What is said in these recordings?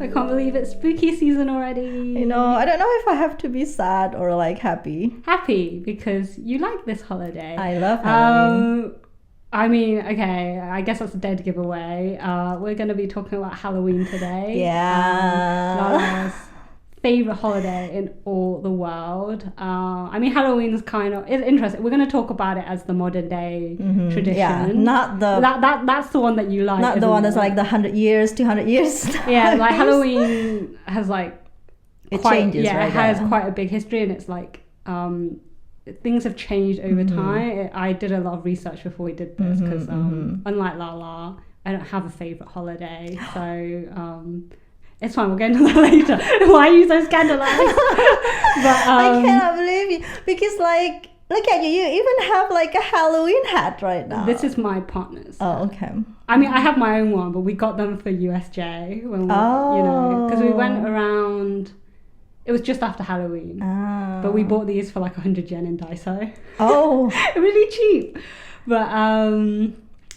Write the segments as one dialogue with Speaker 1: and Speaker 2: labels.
Speaker 1: I can't believe it's spooky season already.
Speaker 2: You know, I don't know if I have to be sad or like happy.
Speaker 1: Happy because you like this holiday.
Speaker 2: I love Halloween.
Speaker 1: I mean, okay, I guess that's a dead giveaway. We're going to be talking about Halloween today.
Speaker 2: Yeah.
Speaker 1: Lala's favorite holiday in all the world. I mean, Halloween is it's interesting. We're going to talk about it as the modern day tradition.
Speaker 2: Yeah, not the
Speaker 1: that's the one that you like.
Speaker 2: Not the one that's like the 100 years, 200 years.
Speaker 1: Yeah, like Halloween has like
Speaker 2: changes.
Speaker 1: Yeah, it has quite a big history, and it's like things have changed over time. I did a lot of research before we did this because unlike Lala, I don't have a favorite holiday, so. It's fine, we'll get into that later. Why are you so scandalized? But,
Speaker 2: I cannot believe you. Because, like, look at you. You even have, like, a Halloween hat right now.
Speaker 1: This is my partner's.
Speaker 2: Oh, okay.
Speaker 1: I mean, I have my own one, but we got them for USJ. When we, because we went around... It was just after Halloween.
Speaker 2: Oh.
Speaker 1: But we bought these for, like, 100 yen in Daiso.
Speaker 2: Oh.
Speaker 1: Really cheap. But,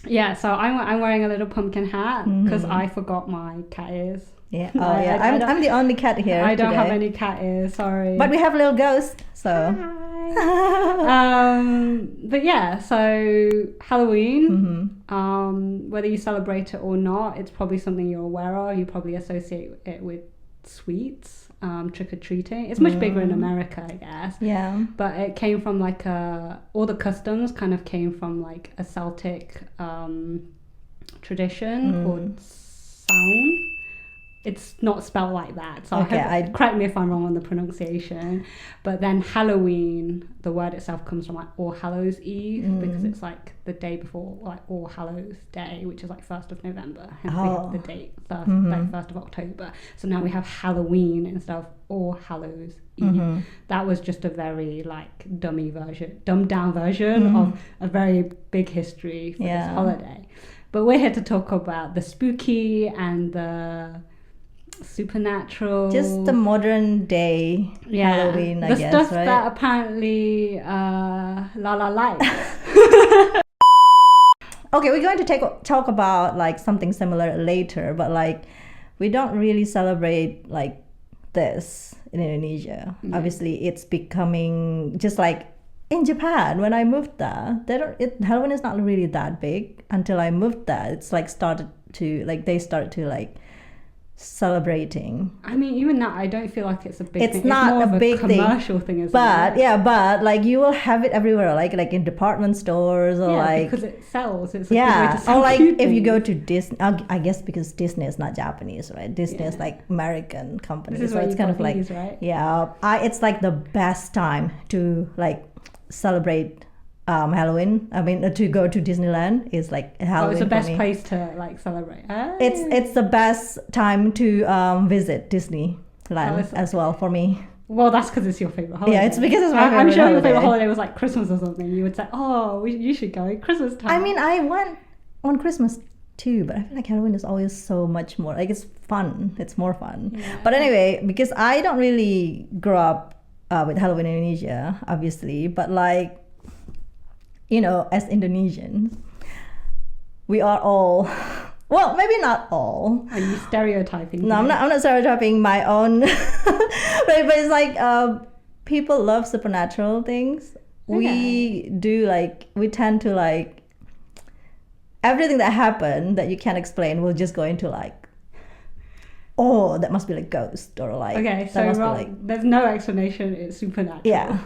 Speaker 1: yeah, so I'm wearing a little pumpkin hat because I forgot my cat ears.
Speaker 2: Yeah. Oh, yeah. I'm the only cat here.
Speaker 1: I don't have any cat ears. Sorry.
Speaker 2: But we have a little ghost. So.
Speaker 1: Hi. But yeah. So Halloween. Whether you celebrate it or not, it's probably something you're aware of. You probably associate it with sweets, trick or treating. It's much bigger in America, I guess.
Speaker 2: Yeah.
Speaker 1: But it came from like all the customs kind of came from like a Celtic tradition called Samhain. It's not spelled like that, so correct me if I'm wrong on the pronunciation. But then Halloween, the word itself comes from like All Hallows Eve because it's like the day before like All Hallows Day, which is like 1st of November. Hence we have the date, 1st of October. So now we have Halloween instead of All Hallows Eve. That was just a very like dumbed down version of a very big history for this holiday. But we're here to talk about the spooky and the supernatural,
Speaker 2: just the modern day Halloween, I guess,
Speaker 1: stuff
Speaker 2: right?
Speaker 1: that apparently Lala likes.
Speaker 2: Okay, we're going to talk about like something similar later, but like we don't really celebrate like this in Indonesia. Obviously, it's becoming just like in Japan. When I moved there, Halloween is not really that big until I moved there. It's like they started to like celebrating.
Speaker 1: I mean, even now, I don't feel like it's a big thing.
Speaker 2: It's not
Speaker 1: more
Speaker 2: a big
Speaker 1: commercial thing, isn't
Speaker 2: but
Speaker 1: it?
Speaker 2: But like you will have it everywhere, like in department stores or like
Speaker 1: because it sells. It's a good way to sell
Speaker 2: or like if
Speaker 1: things.
Speaker 2: you go to Disney, I guess because Disney is not Japanese, right? Disney is like American company,
Speaker 1: This is
Speaker 2: so
Speaker 1: where
Speaker 2: it's
Speaker 1: you
Speaker 2: kind
Speaker 1: got
Speaker 2: of
Speaker 1: these,
Speaker 2: like
Speaker 1: right?
Speaker 2: it's like the best time to like celebrate Halloween. I mean, to go to Disneyland is like Halloween.
Speaker 1: It's the best
Speaker 2: for me.
Speaker 1: place to like celebrate.
Speaker 2: It's the best time to visit Disneyland as well for me.
Speaker 1: Well, that's because it's your favorite holiday.
Speaker 2: Yeah, it's because it's my favorite
Speaker 1: I'm sure
Speaker 2: holiday.
Speaker 1: your favorite holiday was like Christmas or something. You would say, "Oh, you should go Christmas time."
Speaker 2: I mean, I went on Christmas too, but I feel like Halloween is always so much more. Like it's fun. It's more fun.
Speaker 1: Yeah.
Speaker 2: But anyway, because I don't really grow up with Halloween in Indonesia, obviously, but like, you know, as Indonesians, we are all, well, maybe not all.
Speaker 1: Are you stereotyping?
Speaker 2: No, I'm not stereotyping my own. but it's like people love supernatural things. Okay. We tend to like everything that happened that you can't explain. We'll just go into like, oh, that must be like ghost or like.
Speaker 1: Okay, so there's no explanation. It's supernatural.
Speaker 2: Yeah.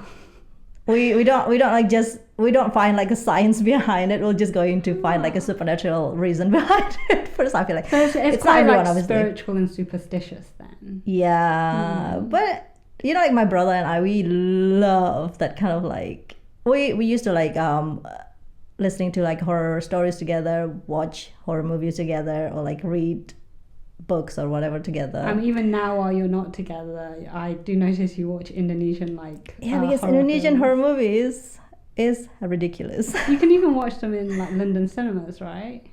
Speaker 2: We don't find like a science behind it. We're just going to find like a supernatural reason behind it. First, I feel like
Speaker 1: so it's
Speaker 2: not everyone,
Speaker 1: like
Speaker 2: obviously.
Speaker 1: Spiritual and superstitious then.
Speaker 2: Yeah, but you know, like my brother and I, we love that kind of like we used to like listening to like horror stories together, watch horror movies together, or like read books or whatever together.
Speaker 1: Even now while you're not together, I do notice you watch Indonesian like
Speaker 2: because Indonesian horror movies is ridiculous.
Speaker 1: You can even watch them in like London cinemas, right?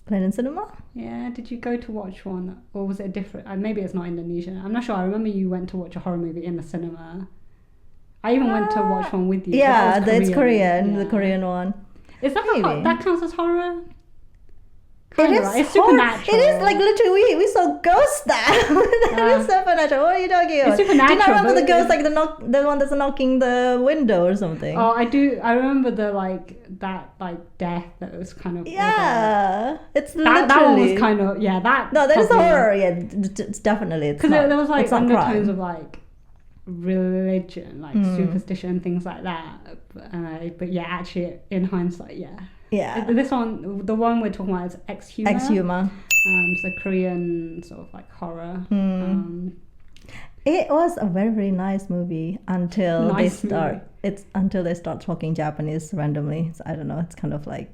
Speaker 2: London cinema?
Speaker 1: Yeah. Did you go to watch one, or was it a different? Maybe it's not Indonesian. I'm not sure. I remember you went to watch a horror movie in the cinema. I even went to watch one with you.
Speaker 2: Yeah, it's Korean. Yeah. The Korean one.
Speaker 1: Is that that counts as horror? It's supernatural.
Speaker 2: It is like literally we saw ghosts there. It's supernatural. What are you talking about?
Speaker 1: It's supernatural.
Speaker 2: Do you not remember the ghost, like the one that's knocking the window or something?
Speaker 1: Oh, I do. I remember that death that was kind of
Speaker 2: it's
Speaker 1: that one was kind of
Speaker 2: that is horror. Yeah, it's definitely
Speaker 1: because there was like undertones of like religion, like superstition, things like that. But yeah, actually, in hindsight, this one, the one we're talking about is Exhuma. It's a Korean sort of like horror.
Speaker 2: It was a very, very nice movie until they start talking Japanese randomly. So I don't know. It's kind of like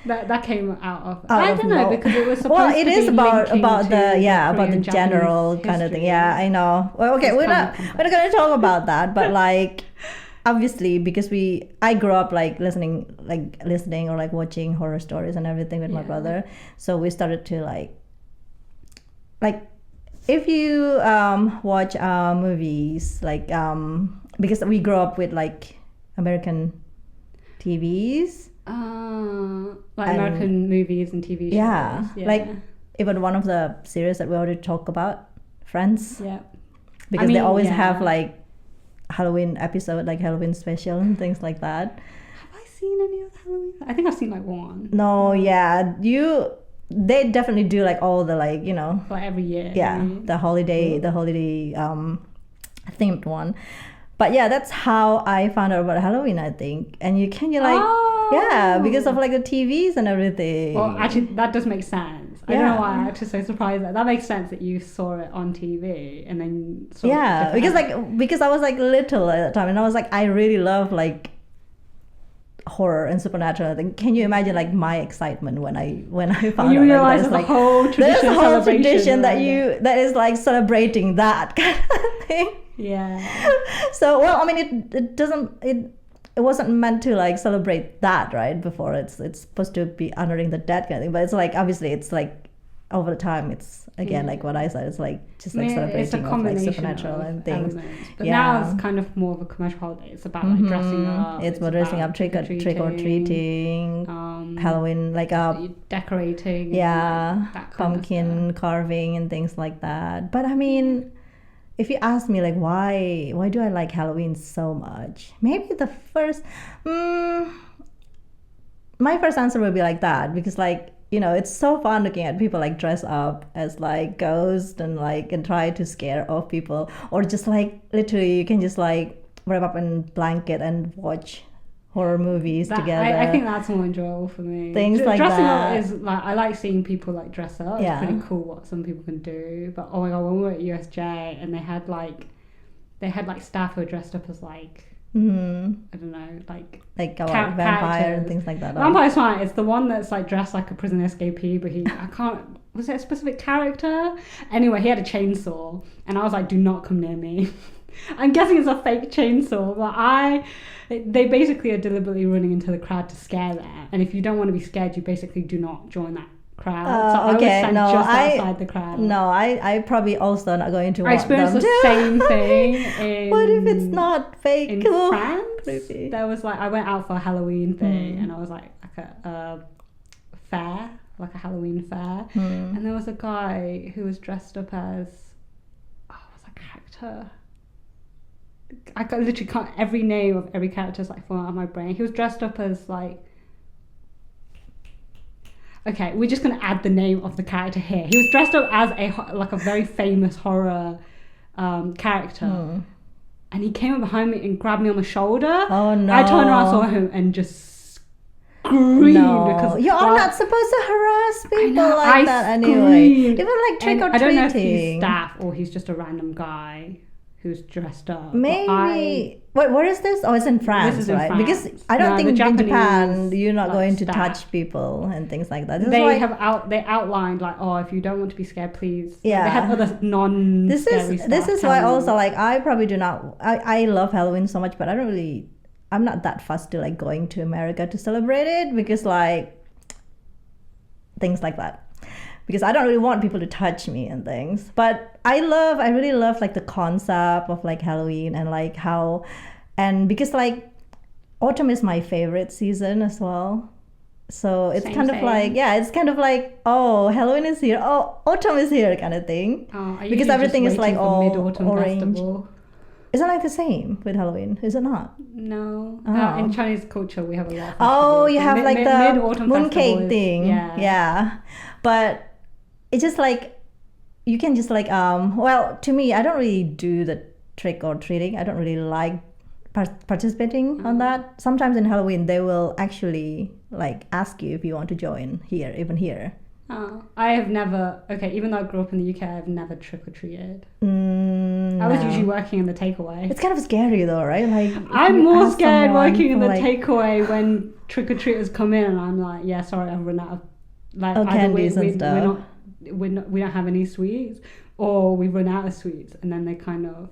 Speaker 1: that came out of I don't know because it was supposed
Speaker 2: it is about the general kind of thing. Yeah, I know. Well, okay, we're not going to talk about that, but like obviously because I grew up like listening or like watching horror stories and everything with my brother, so we started to like if you watch movies like because we grew up with like American TVs,
Speaker 1: like American movies and TV shows.
Speaker 2: Like even one of the series that we already talked about, Friends.
Speaker 1: Yeah,
Speaker 2: because they always have like Halloween episode, like Halloween special and things like that.
Speaker 1: Have I seen any of the Halloween? I think I've seen like one.
Speaker 2: No, they definitely do like all the like
Speaker 1: like every year.
Speaker 2: Yeah, the holiday themed one. But yeah, that's how I found out about Halloween, I think. And because of like the TVs and everything.
Speaker 1: Well, actually, that does make sense. I don't know why I'm actually so surprised. That makes sense that you saw it on TV and then saw
Speaker 2: because I was like little at the time, and I was like, I really love like horror and supernatural thing. Can you imagine like my excitement when I found
Speaker 1: you
Speaker 2: out
Speaker 1: realize
Speaker 2: there's
Speaker 1: like a whole
Speaker 2: tradition that is like celebrating that kind of thing.
Speaker 1: Yeah.
Speaker 2: So I mean it wasn't meant to like celebrate that, right? Before it's supposed to be honoring the dead kind of thing, but it's like obviously it's like over the time it's again like what I said, it's like just like celebrating of like supernatural and things.
Speaker 1: But now it's kind of more of a commercial holiday. It's about like dressing up.
Speaker 2: It's about dressing up, trick or treating, Halloween, like
Speaker 1: decorating.
Speaker 2: Yeah,
Speaker 1: that kind
Speaker 2: pumpkin carving and things like that. But I mean, if you ask me like why do I like Halloween so much, maybe the first my first answer would be like that, because like it's so fun looking at people like dress up as like ghosts and like and try to scare off people, or just like literally you can just like wrap up in blanket and watch horror movies together.
Speaker 1: I think that's more enjoyable for me.
Speaker 2: Things like
Speaker 1: dressing
Speaker 2: that.
Speaker 1: Up is like, I like seeing people like dress up. It's pretty cool what some people can do. But oh my god, when we were at USJ and they had like staff who were dressed up as like I don't know, like
Speaker 2: vampire and things like that.
Speaker 1: Vampire's fine. It's the one that's like dressed like a prison escapee, but was it a specific character? Anyway, he had a chainsaw, and I was like, do not come near me. I'm guessing it's a fake chainsaw, but they basically are deliberately running into the crowd to scare them. And if you don't want to be scared, you basically do not join that crowd. So I was sent just outside the crowd.
Speaker 2: No, I probably also not going to watch them.
Speaker 1: I experienced the same thing
Speaker 2: what if it's not fake?
Speaker 1: In France, there was like, I went out for a Halloween thing, and I was like a fair, like a Halloween fair, and there was a guy who was dressed up as, what's that character? I literally can't, every name of every character is like falling out of my brain. He was dressed up as like, okay, we're just going to add the name of the character here. He was dressed up as a very famous horror character. And he came up behind me and grabbed me on the shoulder.
Speaker 2: Oh no.
Speaker 1: I turned around, saw him, and just screamed. Because
Speaker 2: you're not supposed to harass people like that anyway. Even like trick or treating.
Speaker 1: I don't know if he's staff or he's just a random guy who's dressed up.
Speaker 2: Maybe. Wait, where is this? Oh, it's in France,
Speaker 1: this is in
Speaker 2: right?
Speaker 1: France.
Speaker 2: Because I don't think in Japan you're not going to touch people and things like that.
Speaker 1: They outlined like, if you don't want to be scared, please.
Speaker 2: Yeah.
Speaker 1: They have other non-scary stuff.
Speaker 2: This is why also like I probably do not. I love Halloween so much, but I'm not that fussed to like going to America to celebrate it, because like things like that. Because I don't really want people to touch me and things. But I really love like the concept of like Halloween and like how, and because like autumn is my favorite season as well. So it's kind of like, it's kind of like, oh, Halloween is here, oh, autumn is here kind of thing. Because everything is like all orange. Festival. Is it like the same with Halloween? Is it not?
Speaker 1: No. In Chinese culture, we have a lot of festivals.
Speaker 2: Oh, you have like the mooncake thing. Yeah. But it's just like, you can just like, well, to me, I don't really do the trick or treating. I don't really like participating on that. Sometimes in Halloween they will actually like ask you if you want to join here, even here.
Speaker 1: I have never, even though I grew up in the UK, I've never trick-or-treated. I was usually working in the takeaway.
Speaker 2: It's kind of scary though, right? Like,
Speaker 1: I'm more scared working in the takeaway when trick-or-treaters come in and I'm like, yeah, sorry, I've run out of like
Speaker 2: candies and stuff.
Speaker 1: We don't have any sweets, or we run out of sweets, and then they kind of,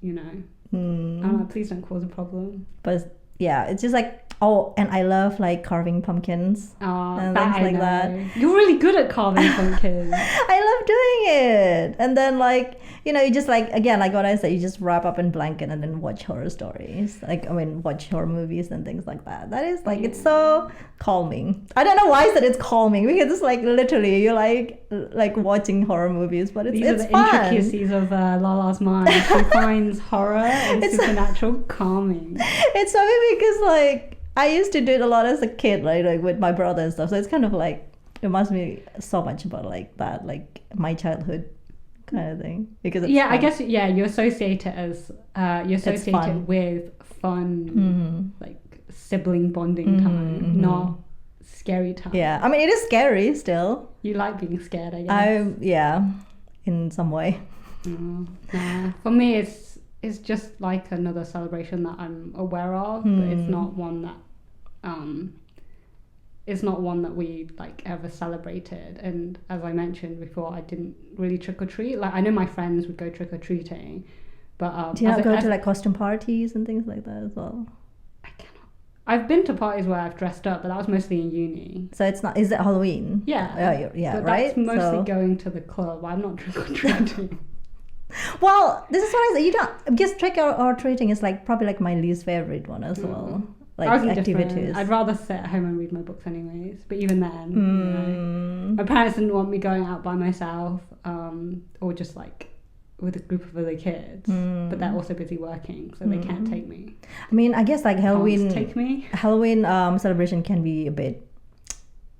Speaker 1: I'm like, please don't cause a problem.
Speaker 2: But yeah, it's just like, oh, and I love like carving pumpkins and things like that.
Speaker 1: You're really good at carving pumpkins.
Speaker 2: I love doing it. And then like, you just like, again, like what I said, you just wrap up in blanket and then watch horror stories. Like, watch horror movies and things like that. That is like, it's so calming. I don't know why I said it's calming, because it's like literally you're like watching horror movies, but it's fun. These are the
Speaker 1: intricacies of Lala's mind. She finds horror and supernatural calming.
Speaker 2: It's funny because like, I used to do it a lot as a kid, like with my brother and stuff. So it's kind of like, it reminds me so much about like that, like my childhood kind of thing. Because it's fun.
Speaker 1: I guess you associate it as with fun, like sibling bonding time, not scary time.
Speaker 2: Yeah, I mean it is scary still.
Speaker 1: You like being scared, I guess.
Speaker 2: In some way.
Speaker 1: Nah. For me, it's just like another celebration that I'm aware of, but it's not one that we like ever celebrated. And as I mentioned before, I didn't really trick or treat. Like, I know my friends would go trick or treating, but
Speaker 2: do you not go to like costume parties and things like that as well?
Speaker 1: I cannot. I've been to parties where I've dressed up, but that was mostly in uni.
Speaker 2: So it's not. Is it Halloween?
Speaker 1: Yeah.
Speaker 2: But
Speaker 1: right.
Speaker 2: That's
Speaker 1: mostly going to the club. I'm not trick or treating.
Speaker 2: Well, this is what I said. Because trick or treating is like probably like my least favorite one as well. Like activities.
Speaker 1: Different. I'd rather sit at home and read my books anyways. But even then, my parents didn't want me going out by myself, or just like with a group of other kids. But they're also busy working, so they can't take me.
Speaker 2: I mean, I guess like Halloween celebration can be a bit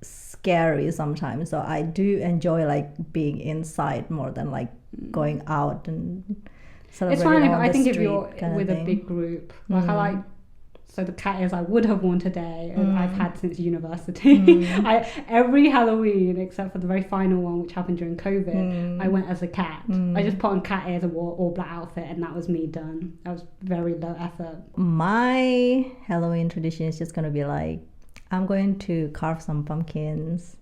Speaker 2: scary sometimes. So I do enjoy like being inside more than like going out and celebrating.
Speaker 1: It's fine I think if you're with a big group. Like I like. So the cat ears I would have worn today, I've had since university. Every Halloween, except for the very final one, which happened during COVID, I went as a cat. I just put on cat ears and wore all black outfit, and that was me done. That was very low effort. My
Speaker 2: Halloween tradition is just going to be like, I'm going to carve some pumpkins,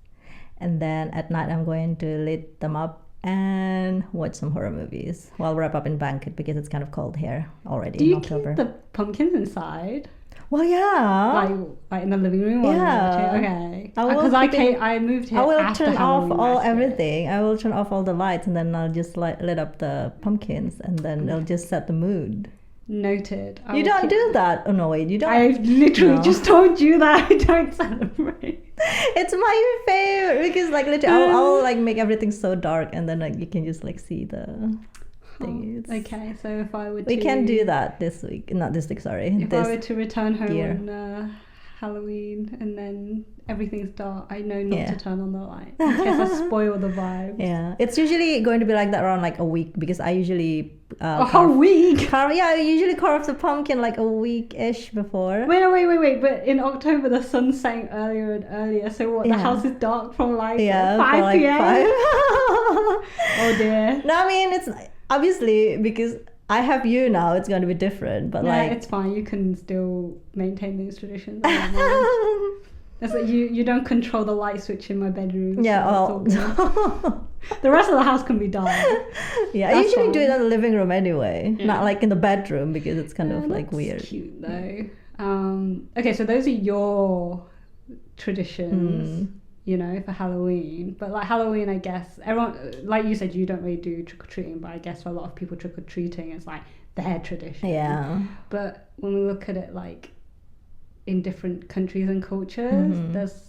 Speaker 2: and then at night I'm going to lit them up and watch some horror movies while wrap up in blanket, because it's kind of cold here already in October.
Speaker 1: Do you keep the pumpkins inside?
Speaker 2: Well, yeah.
Speaker 1: Like in the living room?
Speaker 2: Yeah.
Speaker 1: Okay. Because I moved here.
Speaker 2: I will
Speaker 1: after
Speaker 2: turn
Speaker 1: Halloween
Speaker 2: off everything. I will turn off all the lights, and then I'll just lit up the pumpkins, and then it'll just set the mood.
Speaker 1: Noted.
Speaker 2: You don't do that? Oh no, wait, you don't.
Speaker 1: I literally just told you that I don't celebrate.
Speaker 2: It's my favorite, because like literally I'll like make everything so dark, and then like you can just like see the thing.
Speaker 1: Okay, so if I would,
Speaker 2: we can do that this week. Not this week, sorry.
Speaker 1: If I were to return home on Halloween and then everything's dark, I know not to turn on the light in case I spoil the vibes.
Speaker 2: Yeah, it's usually going to be like that around like a week, because I usually
Speaker 1: a whole week.
Speaker 2: I usually carve the pumpkin like a week-ish before.
Speaker 1: Wait! But in October the sun's setting earlier and earlier, so what? The house is dark from like 5 p.m. 5. Oh dear.
Speaker 2: No, I mean it's obviously because I have you now, it's going to be different, but like
Speaker 1: it's fine. You can still maintain these traditions. That's like you don't control the light switch in my bedroom.
Speaker 2: Yeah,
Speaker 1: so the rest of the house can be dark.
Speaker 2: Yeah, I usually do it in the living room anyway, not like in the bedroom, because it's kind of like weird.
Speaker 1: Cute though. Okay, so those are your traditions. For Halloween. But like Halloween, I guess everyone, like you said, you don't really do trick-or-treating, but I guess for a lot of people, trick-or-treating is like their tradition.
Speaker 2: Yeah.
Speaker 1: But when we look at it like in different countries and cultures, there's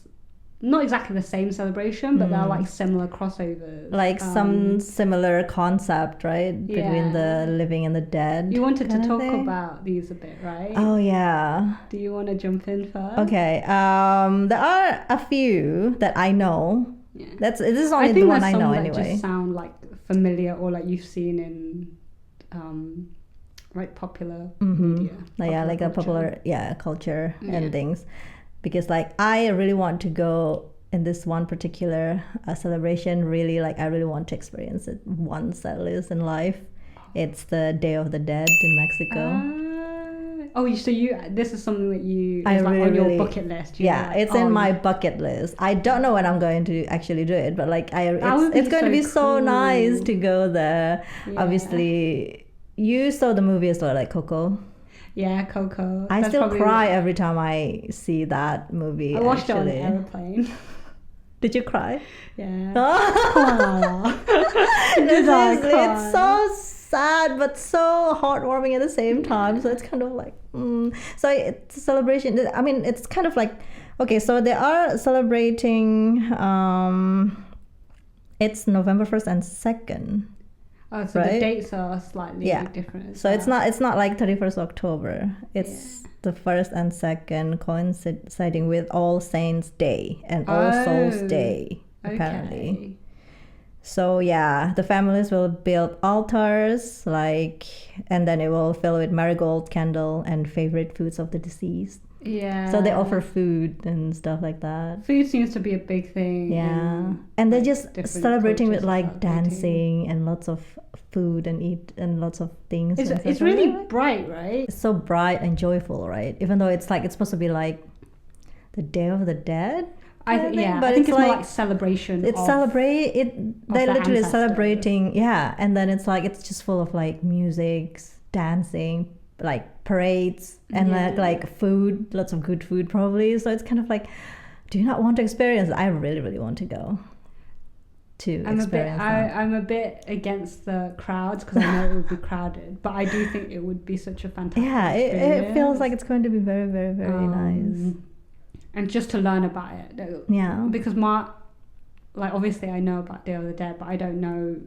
Speaker 1: not exactly the same celebration, but there are like similar crossovers.
Speaker 2: Like some similar concept, right? Between the living and the dead.
Speaker 1: You wanted to talk about these a bit, right?
Speaker 2: Oh, yeah.
Speaker 1: Do you want to jump in first?
Speaker 2: Okay. There are a few that I know. Yeah. This is only the one I know anyway.
Speaker 1: That just sound like familiar or like you've seen in like popular media.
Speaker 2: Like a popular culture and things. Because like I really want to go in this one particular celebration. Really, like I really want to experience it once at least in life. It's the Day of the Dead in Mexico.
Speaker 1: So this is something that is like on your bucket list.
Speaker 2: It's in my bucket list. I don't know when I'm going to actually do it, but like it's going to be so nice to go there. Yeah. Obviously, you saw the movie as well, like Coco.
Speaker 1: Yeah, Coco.
Speaker 2: I still cry every time I see that movie.
Speaker 1: I watched it on the airplane.
Speaker 2: Did you cry?
Speaker 1: Yeah.
Speaker 2: It's so sad but so heartwarming at the same time. So it's kind of like, So it's a celebration. I mean, it's kind of like, okay, so they are celebrating, it's November 1st and 2nd.
Speaker 1: Oh, so the dates are slightly different.
Speaker 2: So it's not like 31st October. It's the 1st and 2nd coinciding with All Saints Day and All Souls Day, apparently. Okay. So the families will build altars, and then it will fill with marigold candle and favorite foods of the deceased.
Speaker 1: Yeah.
Speaker 2: So they offer food and stuff like that.
Speaker 1: Food seems to be a big thing.
Speaker 2: Yeah. And they're just celebrating with like dancing and lots of food and eat and lots of things.
Speaker 1: It's really bright, right?
Speaker 2: It's so bright and joyful, right? Even though it's supposed to be like the Day of the Dead.
Speaker 1: I think it's more like celebration.
Speaker 2: They're literally celebrating, and then it's just full of like music, dancing, like parades and like food, lots of good food probably. So it's kind of like, do you not want to experience it? I really, really want to go
Speaker 1: I'm a bit against the crowds because I know it would be crowded, but I do think it would be such a fantastic experience.
Speaker 2: It feels like it's going to be very, very, very nice.
Speaker 1: And just to learn about it.
Speaker 2: Yeah.
Speaker 1: Because obviously I know about Day of the Dead, but I don't know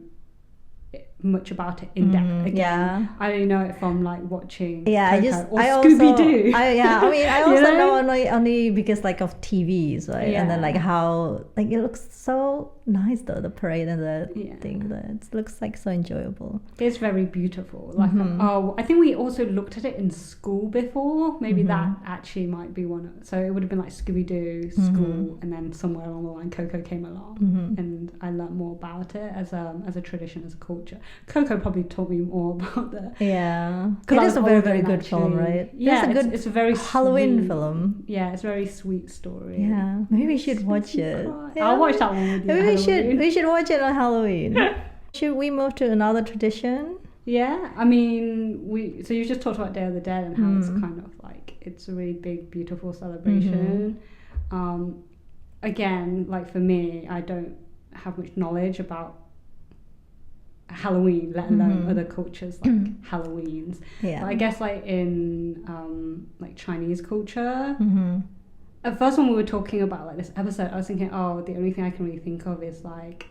Speaker 1: much about it in depth again. I only know it from like watching Scooby-Doo.
Speaker 2: I also know only because like of TVs, right? And then like how like it looks so nice though, the parade and the thing. It looks like so enjoyable.
Speaker 1: It's very beautiful. Like I think we also looked at it in school before. Maybe that actually might be one. So it would have been like Scooby-Doo, school, and then somewhere along the line Coco came along, and I learned more about it as a tradition, as a culture. Coco probably taught me more about that.
Speaker 2: Yeah, it is a very, very good film, right?
Speaker 1: Yeah, it's a very
Speaker 2: Halloween film.
Speaker 1: Yeah, it's a very sweet story.
Speaker 2: Yeah, maybe we should watch it.
Speaker 1: Yeah. I'll watch that one with you.
Speaker 2: Maybe we should watch it on Halloween. Should we move to another tradition?
Speaker 1: Yeah, I mean, so you just talked about Day of the Dead and how it's kind of like it's a really big, beautiful celebration. Again, like for me, I don't have much knowledge about Halloween, let alone other cultures like Halloweens. But I guess like in like Chinese culture, at first when we were talking about like this episode, I was thinking, the only thing I can really think of is like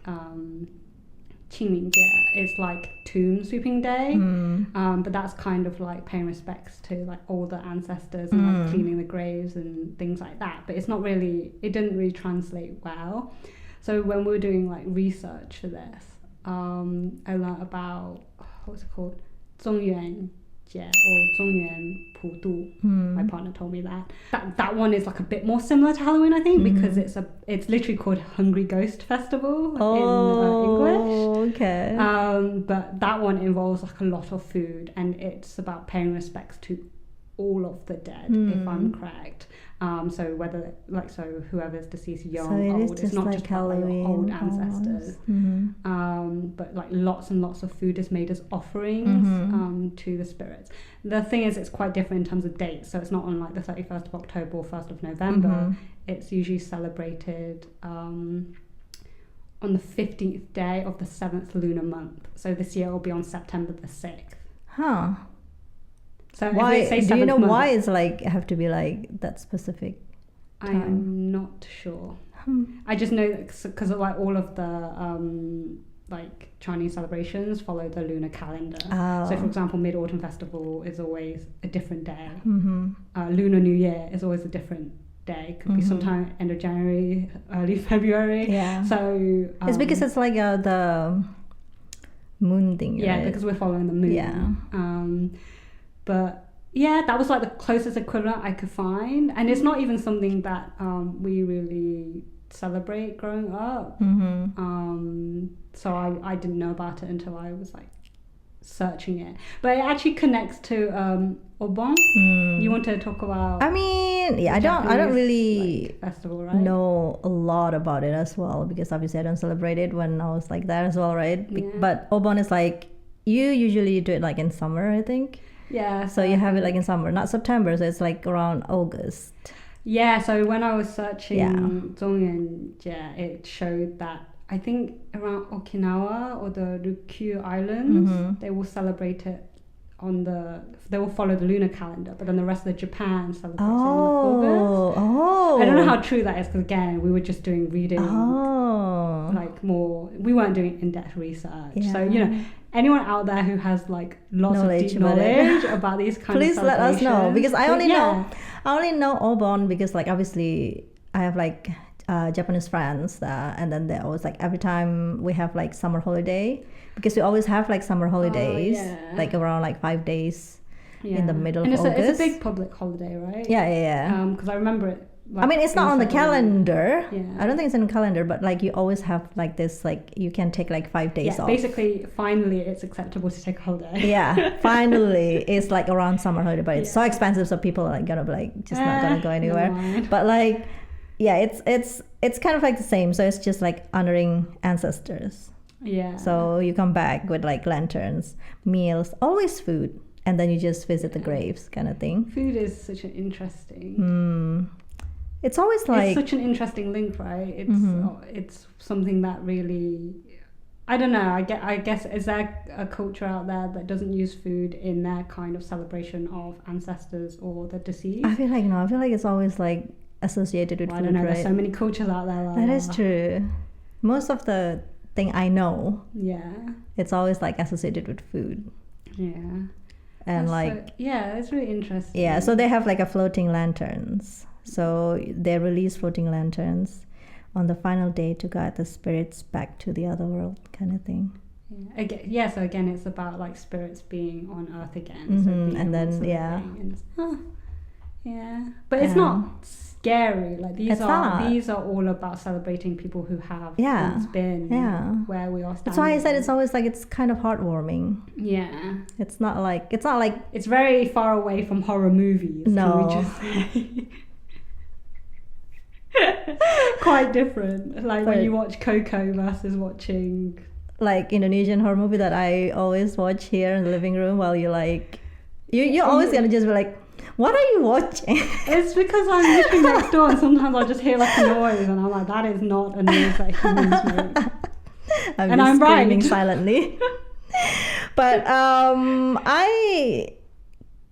Speaker 1: Qingmingjie. It's like tomb sweeping day, but that's kind of like paying respects to like older ancestors and like cleaning the graves and things like that. But it's not really, it didn't really translate well. So when we were doing like research for this, I learned about what's it called, 中元节 or 中元普渡. My partner told me that one is like a bit more similar to Halloween, I think, because it's literally called Hungry Ghost Festival in English.
Speaker 2: Okay.
Speaker 1: But that one involves like a lot of food, and it's about paying respects to all of the dead, if I'm correct. So whoever's deceased, young, old, it's not just about like your old ancestors. But like lots and lots of food is made as offerings to the spirits. The thing is, it's quite different in terms of dates. So it's not on like the 31st of October or 1st of November. It's usually celebrated on the 15th day of the 7th lunar month. So this year it will be on September the 6th.
Speaker 2: Huh.
Speaker 1: So
Speaker 2: why?
Speaker 1: Say
Speaker 2: do you know
Speaker 1: month,
Speaker 2: why it's like have to be like that specific time?
Speaker 1: I am not sure. I just know because like all of the like Chinese celebrations follow the lunar calendar. So for example, Mid-Autumn Festival is always a different day. Lunar New Year is always a different day. Could be sometime end of January, early February.
Speaker 2: Yeah.
Speaker 1: So
Speaker 2: it's because it's like the moon thing, right?
Speaker 1: Yeah, because we're following the moon.
Speaker 2: Yeah.
Speaker 1: But yeah, that was like the closest equivalent I could find, and it's not even something that we really celebrate growing up. So I didn't know about it until I was like searching it, but it actually connects to Obon. You want to talk about?
Speaker 2: I mean, yeah, I don't really
Speaker 1: like, festival, right?
Speaker 2: know a lot about it as well, because obviously I don't celebrate it when I was like that as well, right? Yeah. But Obon is like, you usually do it like in summer, I think.
Speaker 1: Yeah.
Speaker 2: So you have it like in summer, not September, so it's like around August.
Speaker 1: Yeah, so when I was searching Zongyuan, it showed that I think around Okinawa or the Ryukyu Islands, they will celebrate it they will follow the lunar calendar, but then the rest of Japan celebrates it in August. I don't know how true that is, because again, we were just doing reading, like more, we weren't doing in-depth research. So, you know, anyone out there who has like lots of deep knowledge about these kind of celebrations,
Speaker 2: please let us know, because I only know Obon because like obviously I have like Japanese friends and then they're always like, every time we have like summer holiday, because we always have like summer holidays, like around like 5 days in the middle of August.
Speaker 1: It's a big public holiday, right?
Speaker 2: Yeah.
Speaker 1: Because I remember it. Like,
Speaker 2: I mean, it's not on the calendar. I don't think it's in the calendar, but like you always have like this, like you can take like 5 days off.
Speaker 1: Basically, finally, it's acceptable to take a holiday.
Speaker 2: Yeah, finally, it's like around summer holiday, but it's so expensive, so people are like gonna be like just not gonna go anywhere. But like, yeah, it's kind of like the same. So it's just like honoring ancestors. Yeah. So you come back with like lanterns, meals, always food, and then you just visit the graves, kind of thing.
Speaker 1: Food is such an interesting.
Speaker 2: It's always like,
Speaker 1: it's such an interesting link, right? It's something that really, I don't know. I guess is there a culture out there that doesn't use food in their kind of celebration of ancestors or the deceased?
Speaker 2: I feel like no. I feel like it's always like associated with food.
Speaker 1: I don't know.
Speaker 2: Right?
Speaker 1: There's so many cultures out there.
Speaker 2: That is true. Most of the thing I know, it's always like associated with food. Yeah. And
Speaker 1: it's really interesting.
Speaker 2: Yeah. So they have like a floating lanterns. So they release floating lanterns on the final day to guide the spirits back to the other world, kind of thing.
Speaker 1: So again, it's about like spirits being on Earth again. So
Speaker 2: and then
Speaker 1: but it's not scary. Like these are all about celebrating people who have once been where we are standing.
Speaker 2: That's why I said it's always like, it's kind of heartwarming.
Speaker 1: Yeah.
Speaker 2: It's not like
Speaker 1: it's very far away from horror movies.
Speaker 2: No.
Speaker 1: Can we just say? Quite different. Like when you watch Coco versus watching
Speaker 2: like Indonesian horror movie that I always watch here in the living room while you like you're always gonna just be like, what are you watching?
Speaker 1: It's because I'm literally next door and sometimes I just hear like a noise and I'm like, that is not a noise that humans make.
Speaker 2: I'm screaming silently. But I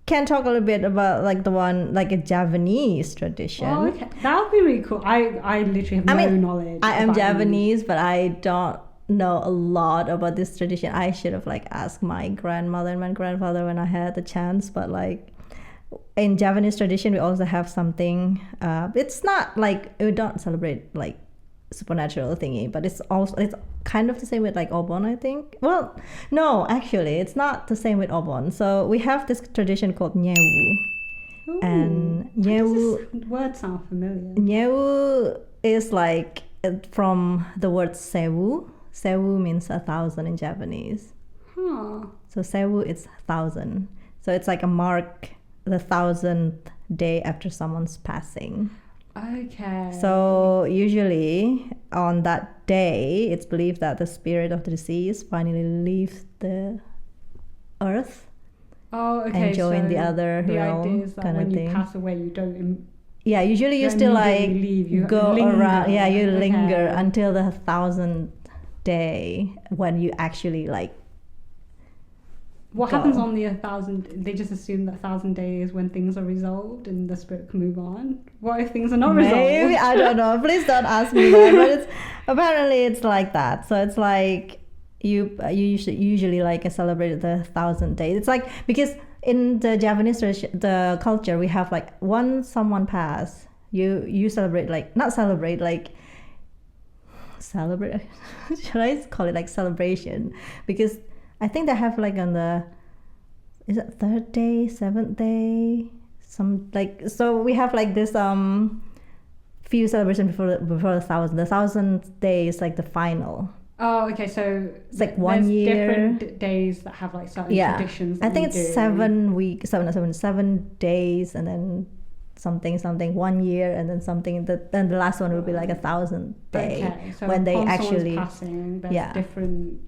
Speaker 2: can talk a little bit about like the one, like a Javanese tradition.
Speaker 1: Oh, okay. That would be really cool. I literally have no knowledge.
Speaker 2: I am Javanese, but I don't know a lot about this tradition. I should have like asked my grandmother and my grandfather when I had the chance, but like in Javanese tradition we also have something, it's not like, we don't celebrate like supernatural thingy, but it's kind of the same with like Obon, I think. Well, no, actually it's not the same with Obon. So we have this tradition called Nyewu.
Speaker 1: Ooh,
Speaker 2: and Nyewu,
Speaker 1: does this word sound familiar?
Speaker 2: Nyewu is like from the word Sewu. Sewu means 1,000 in Japanese. So Sewu is 1,000. So it's like a mark the 1,000th day after someone's passing.
Speaker 1: Okay.
Speaker 2: So usually on that day, it's believed that the spirit of the deceased finally leaves the earth.
Speaker 1: Oh, okay.
Speaker 2: And join the other realm.
Speaker 1: The idea is that when you pass away, you don't.
Speaker 2: Usually you still like
Speaker 1: leave. You
Speaker 2: go
Speaker 1: linger.
Speaker 2: around. Yeah, you linger until the 1,000th day when you actually like
Speaker 1: What happens on the 1,000? They just assume that 1,000 days when things are resolved and the spirit can move on. What if things are not resolved?
Speaker 2: Maybe, I don't know. Please don't ask me that. But apparently it's like that. So it's like you usually like celebrate the 1,000 days. It's like, because in the Japanese the culture, we have like once someone pass, you celebrate, like not celebrate, like celebrate. Should I call it like celebration? Because I think they have like on the, is it 3rd day, 7th day, some like, so we have like this few celebration before the 1,000. The 1,000th day is like the final.
Speaker 1: Oh, okay. So
Speaker 2: it's like 1 year.
Speaker 1: Different days that have like certain traditions.
Speaker 2: I think it's 7 days, and then something 1 year, and then something that, then the last one will be like 1,000th day.
Speaker 1: Okay. So
Speaker 2: when they actually
Speaker 1: passing, there's different.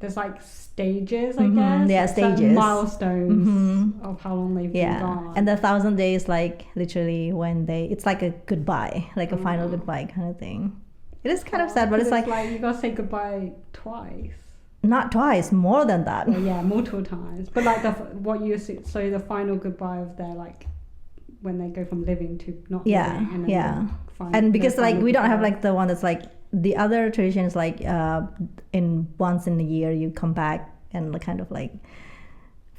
Speaker 1: There's like stages, I guess.
Speaker 2: Yeah,
Speaker 1: like
Speaker 2: stages.
Speaker 1: Milestones of how long they've been gone.
Speaker 2: And the 1,000 days, like literally when it's like a goodbye, like a final goodbye kind of thing. It is kind of sad, but it's like
Speaker 1: you gotta say goodbye twice.
Speaker 2: Not twice, more than that.
Speaker 1: Well, yeah, multiple times. But like so the final goodbye of their, like when they go from living to not living.
Speaker 2: And because like we don't have like the one that's like, the other tradition is like in once in a year you come back and kind of like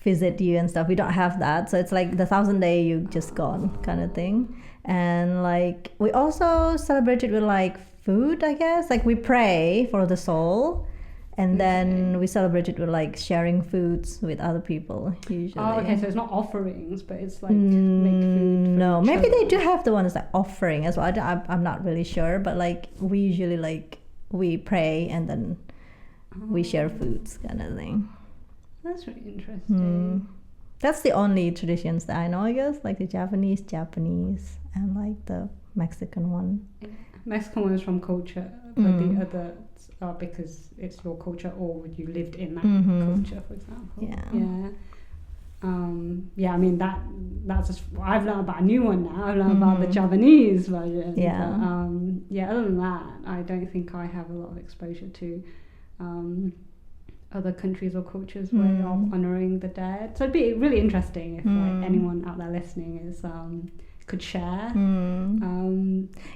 Speaker 2: visit you and stuff. We don't have that, so it's like the 1,000 day you just gone kind of thing. And like we also celebrate it with like food, I guess. Like we pray for the soul, and then we celebrate it with like sharing foods with other people usually.
Speaker 1: Oh, okay. So it's not offerings, but it's like make food.
Speaker 2: No, maybe they do have the one that's like offering as well. I'm not really sure, but like we usually like we pray and then we share foods kind of thing.
Speaker 1: That's really interesting.
Speaker 2: That's the only traditions that I know, I guess. Like the Japanese, and like the Mexican one.
Speaker 1: Mexican one is from culture, but the others are because it's your culture or you lived in that culture, for example. I mean that's just, I've learned about a new one now. I've learned about the Japanese version. But, other than that, I don't think I have a lot of exposure to other countries or cultures way of honouring the dead. So it'd be really interesting if like anyone out there listening is could share.
Speaker 2: I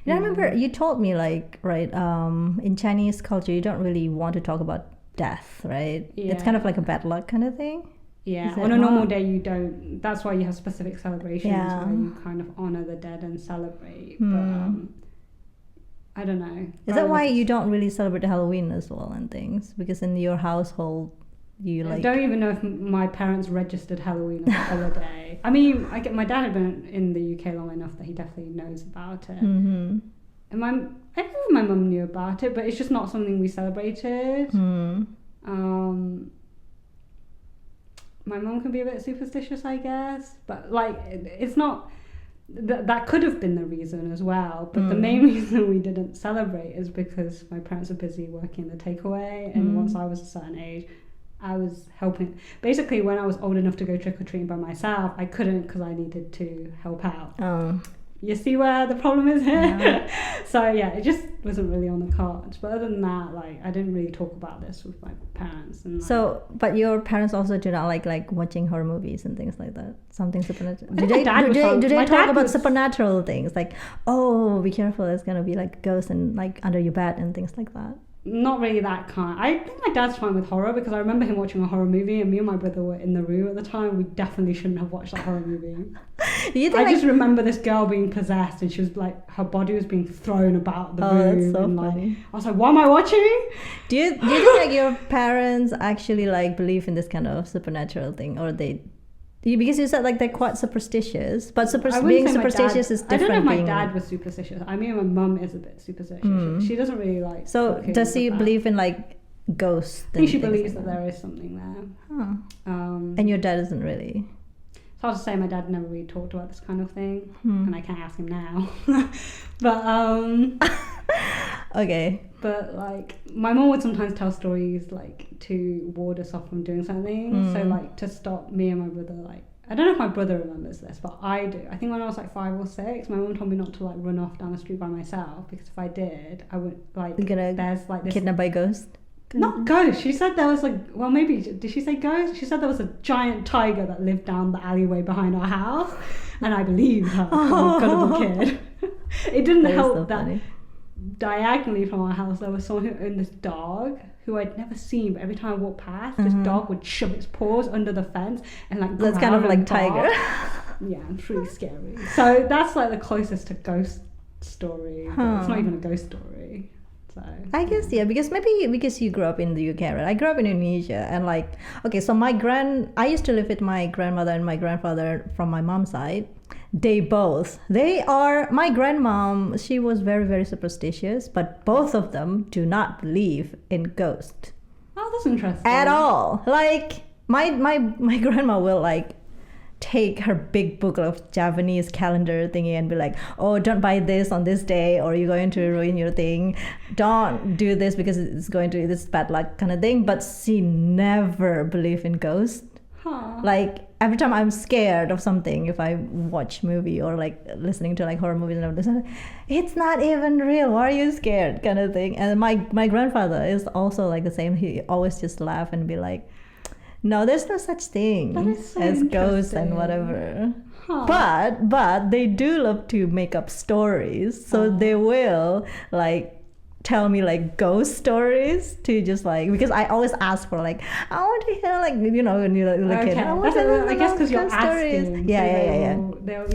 Speaker 2: remember you told me like, right, in Chinese culture you don't really want to talk about death, right? It's kind of like a bad luck kind of thing.
Speaker 1: On a normal day you don't. That's why you have specific celebrations where you kind of honour the dead and celebrate. But I don't know.
Speaker 2: Is that why you don't really celebrate Halloween as well and things? Because in your household you like...
Speaker 1: I don't even know if my parents registered Halloween as a holiday. I mean, my dad had been in the UK long enough that he definitely knows about it. And I think my mum knew about it, but it's just not something we celebrated. My mum can be a bit superstitious, I guess, but like it's not... That could have been the reason as well, but the main reason we didn't celebrate is because my parents are busy working the takeaway, and once I was a certain age, I was helping. Basically, when I was old enough to go trick-or-treating by myself, I couldn't because I needed to help out. You see where the problem is here? So yeah, it just wasn't really on the cards. But other than that, like I didn't really talk about this with my parents. And
Speaker 2: so, but your parents also do not like watching horror movies and things like that. Something supernatural. Do they talk about supernatural things? Like, oh, be careful, there's gonna be like ghosts and like under your bed and things like that.
Speaker 1: Not really that kind. I think my dad's fine with horror because I remember him watching a horror movie and me and my brother were in the room at the time. We definitely shouldn't have watched that horror movie. I just remember this girl being possessed and she was like, her body was being thrown about the room.
Speaker 2: That's so
Speaker 1: and
Speaker 2: funny.
Speaker 1: I was like, what am I watching?
Speaker 2: Do you think like your parents actually like believe in this kind of supernatural thing, or because you said like they're quite superstitious, but being superstitious is different.
Speaker 1: I don't know if my dad was superstitious. I mean, my mum is a bit superstitious. She doesn't really like.
Speaker 2: So does she believe in like ghosts?
Speaker 1: I think she believes that there is something there.
Speaker 2: And your dad isn't really.
Speaker 1: It's hard to say. My dad never really talked about this kind of thing, and I can't ask him now. But
Speaker 2: okay.
Speaker 1: But like my mum would sometimes tell stories like to ward us off from doing something. So like to stop me and my brother, like I don't know if my brother remembers this, but I do. I think when I was like 5 or 6, my mum told me not to like run off down the street by myself because if I did, I would like there's like this
Speaker 2: kidnapped by a ghost
Speaker 1: Not ghost. She said there was maybe, did she say ghost? She said there was a giant tiger that lived down the alleyway behind our house. And I believed her, gullible kid. It didn't help so that diagonally from our house there was someone who owned this dog who I'd never seen, but every time I walked past, this dog would shove its paws under the fence and
Speaker 2: that's kind of like tiger.
Speaker 1: Yeah, pretty scary. So that's like the closest to ghost story. But it's not even a ghost story. So
Speaker 2: I guess because you grew up in the UK, right? I grew up in Indonesia, and so I used to live with my grandmother and my grandfather from my mom's side. My grandmom, she was very, very superstitious, but both of them do not believe in ghosts.
Speaker 1: Oh, that's interesting.
Speaker 2: At all. Like my grandma will take her big book of Japanese calendar thingy and be like, oh, don't buy this on this day or you're going to ruin your thing. Don't do this because it's going to, this bad luck kind of thing. But she never believed in ghosts. Every time I'm scared of something, if I watch movie or listening to horror movies and everything, it's not even real. Why are you scared? Kind of thing. And my grandfather is also the same. He always just laugh and be like, no, there's no such thing as ghosts and whatever. But they do love to make up stories. So they will tell me ghost stories to just because I always ask for I want to hear when you're a kid.
Speaker 1: I guess because you're asking.
Speaker 2: Stories. Yeah.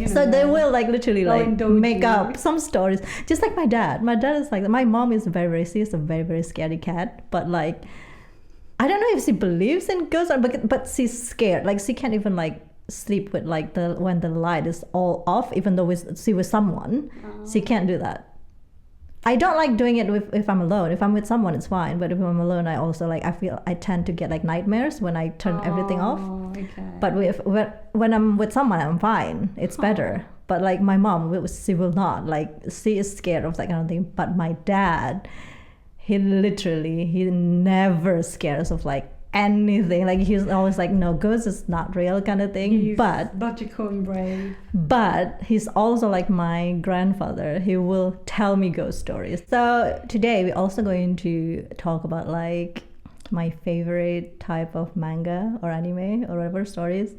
Speaker 2: So they will literally make up some stories. Just like my dad. My dad is my mom is she's a very, very scary cat. But I don't know if she believes in ghosts, but she's scared. She can't even sleep with when the light is all off, even though she with someone. She can't do that. I don't like doing it if I'm alone. If I'm with someone, it's fine. But if I'm alone, I also I tend to get nightmares when I turn everything off.
Speaker 1: Okay.
Speaker 2: But when I'm with someone, I'm fine. It's better. But my mom, she will not. She is scared of that kind of thing. But my dad, he never scares of anything. He's always no, ghosts is not real kind of thing.
Speaker 1: He's
Speaker 2: but
Speaker 1: logical and brave.
Speaker 2: But he's also my grandfather. He will tell me ghost stories. So today we're also going to talk about my favorite type of manga or anime or whatever stories.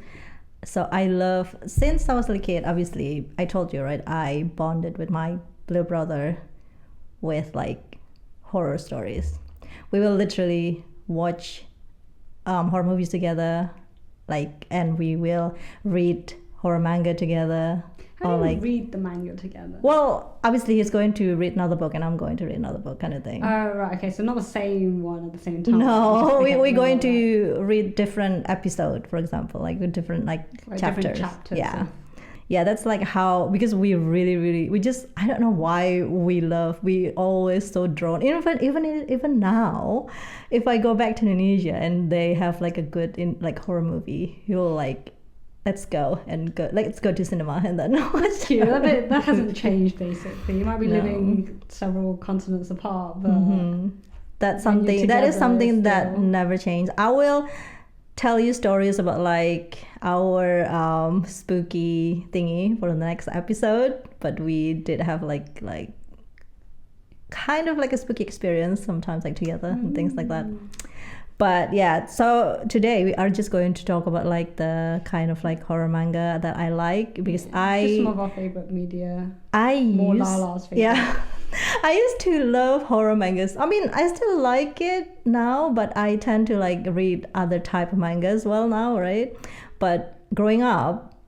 Speaker 2: So I love, since I was a kid, obviously I told you, right, I bonded with my little brother with horror stories. We will literally watch horror movies together, and we will read horror manga together.
Speaker 1: How do you read the manga together?
Speaker 2: Well, obviously he's going to read another book and I'm going to read another book kind of thing.
Speaker 1: Oh, right. Okay, so not the same one at the same time.
Speaker 2: No, we're going to read different episodes, for example, with different chapters.
Speaker 1: Different chapters.
Speaker 2: Yeah. Yeah, that's how, because we really, we just, I don't know why we always so drawn. Even now, if I go back to Indonesia and they have a good horror movie, you'll let's go to cinema and then watch.
Speaker 1: Cute. That hasn't changed basically. You might be living several continents apart, but
Speaker 2: that's something that is something that never changed. I will tell you stories about our spooky thingy for the next episode, but we did have kind of a spooky experience sometimes together and things like that. But yeah, so today we are just going to talk about the kind of horror manga that I like, because
Speaker 1: just some of our favorite media. Lala's favorite.
Speaker 2: Yeah. I used to love horror mangas. I mean, I still like it now, but I tend to read other type of mangas now, right? But growing up,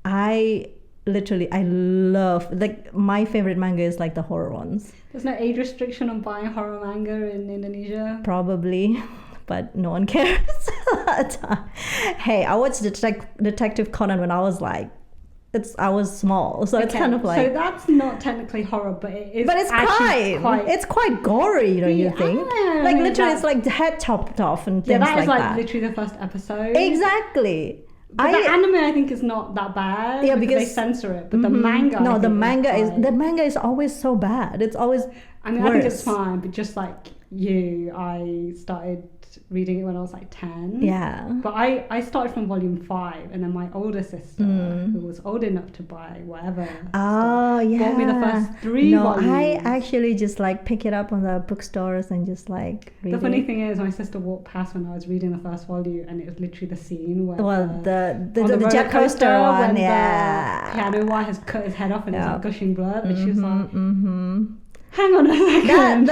Speaker 2: I love, my favorite manga is the horror ones.
Speaker 1: There's no age restriction on buying horror manga in Indonesia?
Speaker 2: Probably, but no one cares. Hey, I watched Detective Conan when I was I was small, so it's kind of
Speaker 1: so that's not technically horror, but it is.
Speaker 2: But it's it's quite gory, don't you think? Literally, it's the head chopped off and things
Speaker 1: that is
Speaker 2: that.
Speaker 1: literally the first episode.
Speaker 2: Exactly.
Speaker 1: But the anime I think is not that bad. Yeah, because they censor it. But the manga.
Speaker 2: No, the manga is always so bad. It's always.
Speaker 1: I think it's fine, but just I started reading it when I was like 10.
Speaker 2: Yeah.
Speaker 1: But I started from volume 5, and then my older sister, who was old enough to buy whatever
Speaker 2: bought
Speaker 1: me the first 3 volumes.
Speaker 2: I actually just like pick it up on the bookstores and just like read
Speaker 1: The funny thing is, my sister walked past when I was reading the first volume, and it was literally the scene where
Speaker 2: the jet coaster one,
Speaker 1: when the piano wire has cut his head off and it's like gushing blood, and she was like, hang on a second.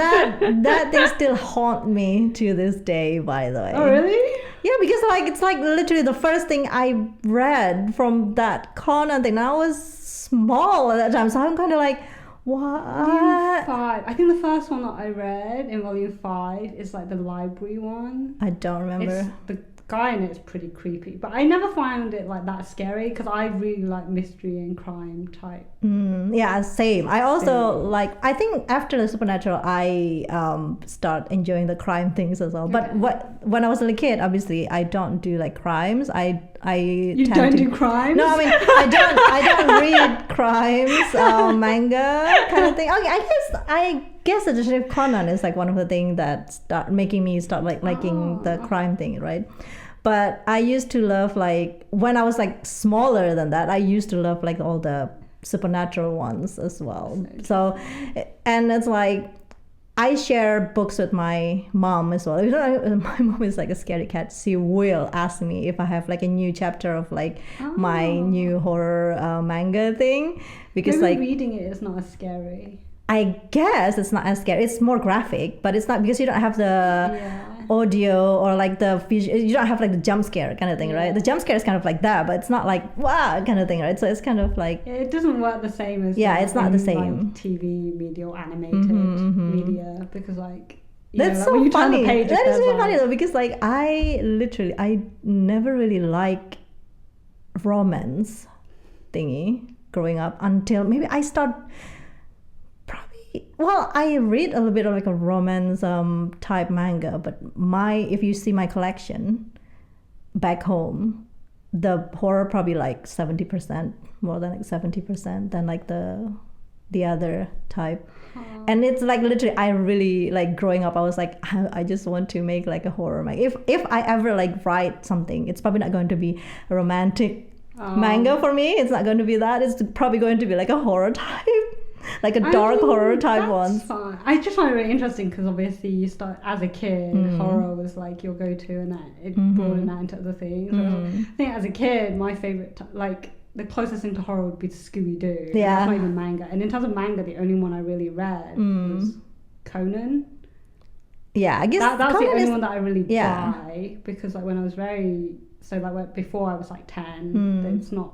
Speaker 2: That thing still haunt me to this day, by the way.
Speaker 1: Oh, really?
Speaker 2: Yeah, because like it's like literally the first thing I read from that Conan thing. I was small at that time, so I'm kind of like, what?
Speaker 1: Volume 5. I think the first one that I read in volume 5 is like the library one.
Speaker 2: I don't remember.
Speaker 1: The guy in it is pretty creepy, but I never found it like that scary because I really like mystery and crime type.
Speaker 2: Yeah, same. I also like, I think after the supernatural I start enjoying the crime things as well. But when I was a kid, obviously I don't do like crimes.
Speaker 1: You don't do crimes?
Speaker 2: No, I mean I don't read crimes manga kind of thing. Okay, I guess the Detective Conan is like one of the things that start making me start like liking the crime thing, right? But I used to love, like when I was like smaller than that, I used to love like all the supernatural ones as well. So, and it's like I share books with my mom as well. My mom is like a scaredy cat. She will ask me if I have like a new chapter of like my new horror manga thing, because
Speaker 1: maybe
Speaker 2: like
Speaker 1: reading it is not as scary.
Speaker 2: I guess it's not as scary. It's more graphic, but it's not because you don't have the audio or like the visual. You don't have like the jump scare kind of thing, right? The jump scare is kind of like that, but it's not like wow kind of thing, right? So it's kind of like
Speaker 1: it doesn't work the same as
Speaker 2: it's not the same
Speaker 1: like TV media or animated media, because like
Speaker 2: that's so
Speaker 1: when you
Speaker 2: funny.
Speaker 1: Turn the page,
Speaker 2: that is really funny though, because like I never really like romance thingy growing up until maybe I start. Well, I read a little bit of like a romance type manga, but if you see my collection back home, the horror probably like 70%, more than like 70% than like the other type. And it's like literally I really like growing up I was like I just want to make like a horror manga. If I ever like write something, it's probably not going to be a romantic manga for me. It's not going to be that. It's probably going to be like a horror type. Like a dark horror type one.
Speaker 1: Fine. I just find it really interesting because obviously you start as a kid, horror was like your go-to, and then it broadened out into other things. I think as a kid, my favorite, like the closest thing to horror would be Scooby-Doo. Yeah. That's not even manga. And in terms of manga, the only one I really read was Conan.
Speaker 2: Yeah, I guess
Speaker 1: that was the only one that I really buy, because like when I was before I was like 10, it's not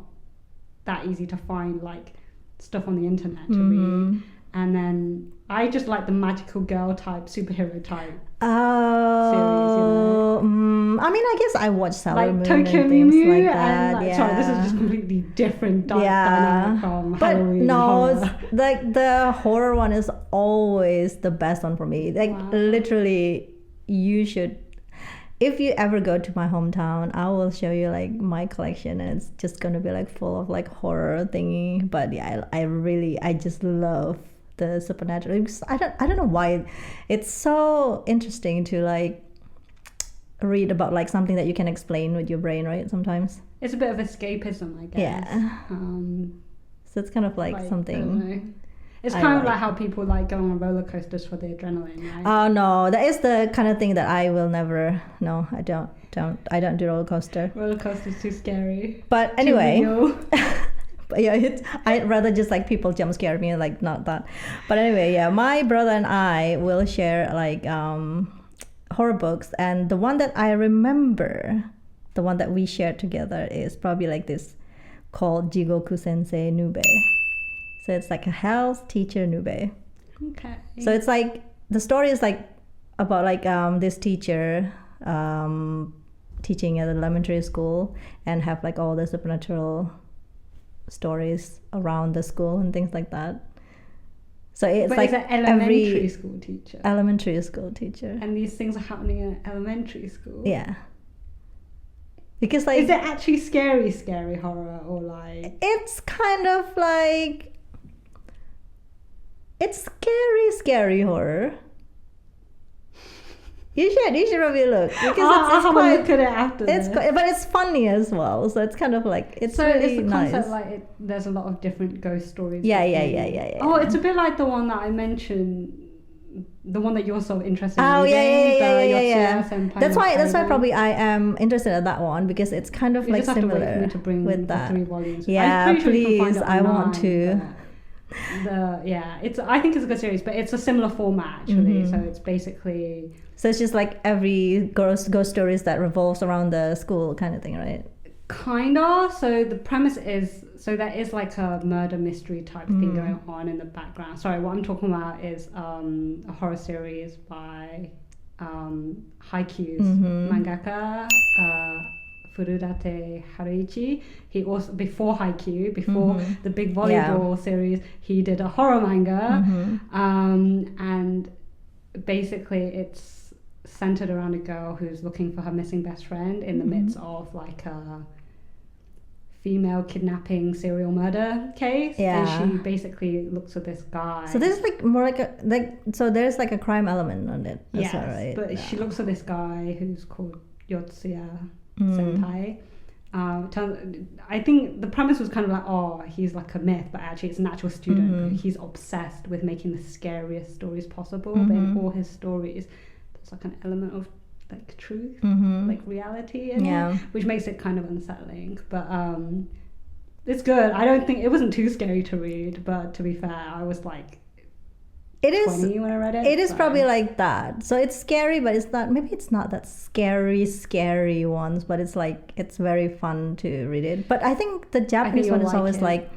Speaker 1: that easy to find like stuff on the internet to read. And then I just like the magical girl type, superhero type series,
Speaker 2: I mean, I guess I watch Sailor Moon
Speaker 1: Tokyo
Speaker 2: and things
Speaker 1: Mew
Speaker 2: like that.
Speaker 1: And sorry, this is just completely different dynamic from Halloween.
Speaker 2: No, like the horror one is always the best one for me. Like literally, you should. If you ever go to my hometown, I will show you like my collection, and it's just gonna be like full of like horror thingy. But yeah, I just love the supernatural. Because I don't know why it's so interesting to like read about like something that you can explain with your brain, right? Sometimes
Speaker 1: it's a bit of escapism, I guess.
Speaker 2: Yeah. So it's kind of like something.
Speaker 1: It's kind of like how people like go on roller coasters for the adrenaline, right?
Speaker 2: Oh no, that is the kind of thing that I will never. No, I don't do roller coaster.
Speaker 1: Roller coaster's too scary.
Speaker 2: But anyway, but yeah, I'd rather just like people jump scare me, like not that. But anyway, yeah, my brother and I will share like horror books, and the one that I remember, the one that we shared together is probably like this, called Jigoku Sensei Nube. So it's like a health teacher Nube.
Speaker 1: Okay.
Speaker 2: So it's like the story is like about like this teacher teaching at elementary school and have like all the supernatural stories around the school and things like that. So it's like
Speaker 1: an elementary school teacher.
Speaker 2: Elementary school teacher.
Speaker 1: And these things are happening in elementary school.
Speaker 2: Yeah. Because like,
Speaker 1: is it actually scary horror, or like?
Speaker 2: It's kind of like. It's scary horror. You should probably look because
Speaker 1: I'll have a look at it after this.
Speaker 2: But it's funny as well, so it's kind of like it's
Speaker 1: so
Speaker 2: really
Speaker 1: it's the
Speaker 2: nice.
Speaker 1: concept like there's a lot of different ghost stories.
Speaker 2: Yeah.
Speaker 1: Oh, it's a bit like the one that I mentioned, the one that you're so interested in.
Speaker 2: Oh yeah. That's why
Speaker 1: Hokkaido.
Speaker 2: probably I am interested in that one because it's kind of
Speaker 1: You
Speaker 2: like
Speaker 1: just have to
Speaker 2: similar
Speaker 1: wait for me to bring
Speaker 2: with
Speaker 1: the
Speaker 2: that.
Speaker 1: 3 volumes.
Speaker 2: Yeah,
Speaker 1: I'm pretty sure you can
Speaker 2: please.
Speaker 1: find it
Speaker 2: I want
Speaker 1: online,
Speaker 2: to.
Speaker 1: It's I think it's a good series, but it's a similar format actually. So it's basically.
Speaker 2: So it's just like every ghost stories that revolves around the school kind of thing, right?
Speaker 1: Kinda. So the premise is, so there is like a murder mystery type thing going on in the background. Sorry, what I'm talking about is a horror series by Haikyuu's mangaka Furudate Haruichi. He also, before Haikyuu, before the big volleyball series, he did a horror manga, and basically it's centered around a girl who's looking for her missing best friend in the midst of like a female kidnapping serial murder case. And she basically looks at this guy.
Speaker 2: So there's like more so there's like a crime element on it.
Speaker 1: Yes,
Speaker 2: well, right?
Speaker 1: But she looks at this guy who's called Yotsuya Senpai. I think the premise was kind of like, oh, he's like a myth, but actually it's an actual student. He's obsessed with making the scariest stories possible. But in all his stories, there's like an element of like truth, like reality in it, which makes it kind of unsettling. But it's good. I don't think it wasn't too scary to read, but to be fair, I was like,
Speaker 2: it is
Speaker 1: 20 when I read it.
Speaker 2: It is probably like that. So it's scary, but it's not. Maybe it's not that scary ones, but it's like it's very fun to read it. But I think the Japanese one is always like.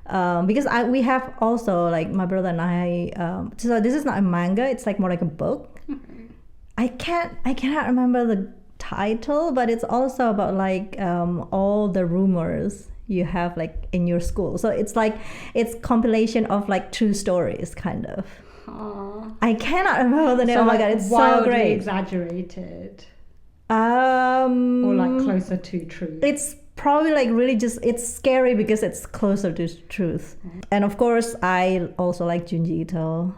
Speaker 2: Because we have also like my brother and I. So this is not a manga; it's like more like a book. I cannot remember the title, but it's also about like all the rumors you have like in your school. So it's like it's compilation of like true stories, kind of.
Speaker 1: Aww.
Speaker 2: I cannot remember the name.
Speaker 1: So
Speaker 2: oh my
Speaker 1: like
Speaker 2: god, it's
Speaker 1: wildly
Speaker 2: so great.
Speaker 1: Exaggerated.
Speaker 2: Or
Speaker 1: like closer to truth.
Speaker 2: It's probably like really just it's scary because it's closer to truth. And of course, I also like Junji Ito.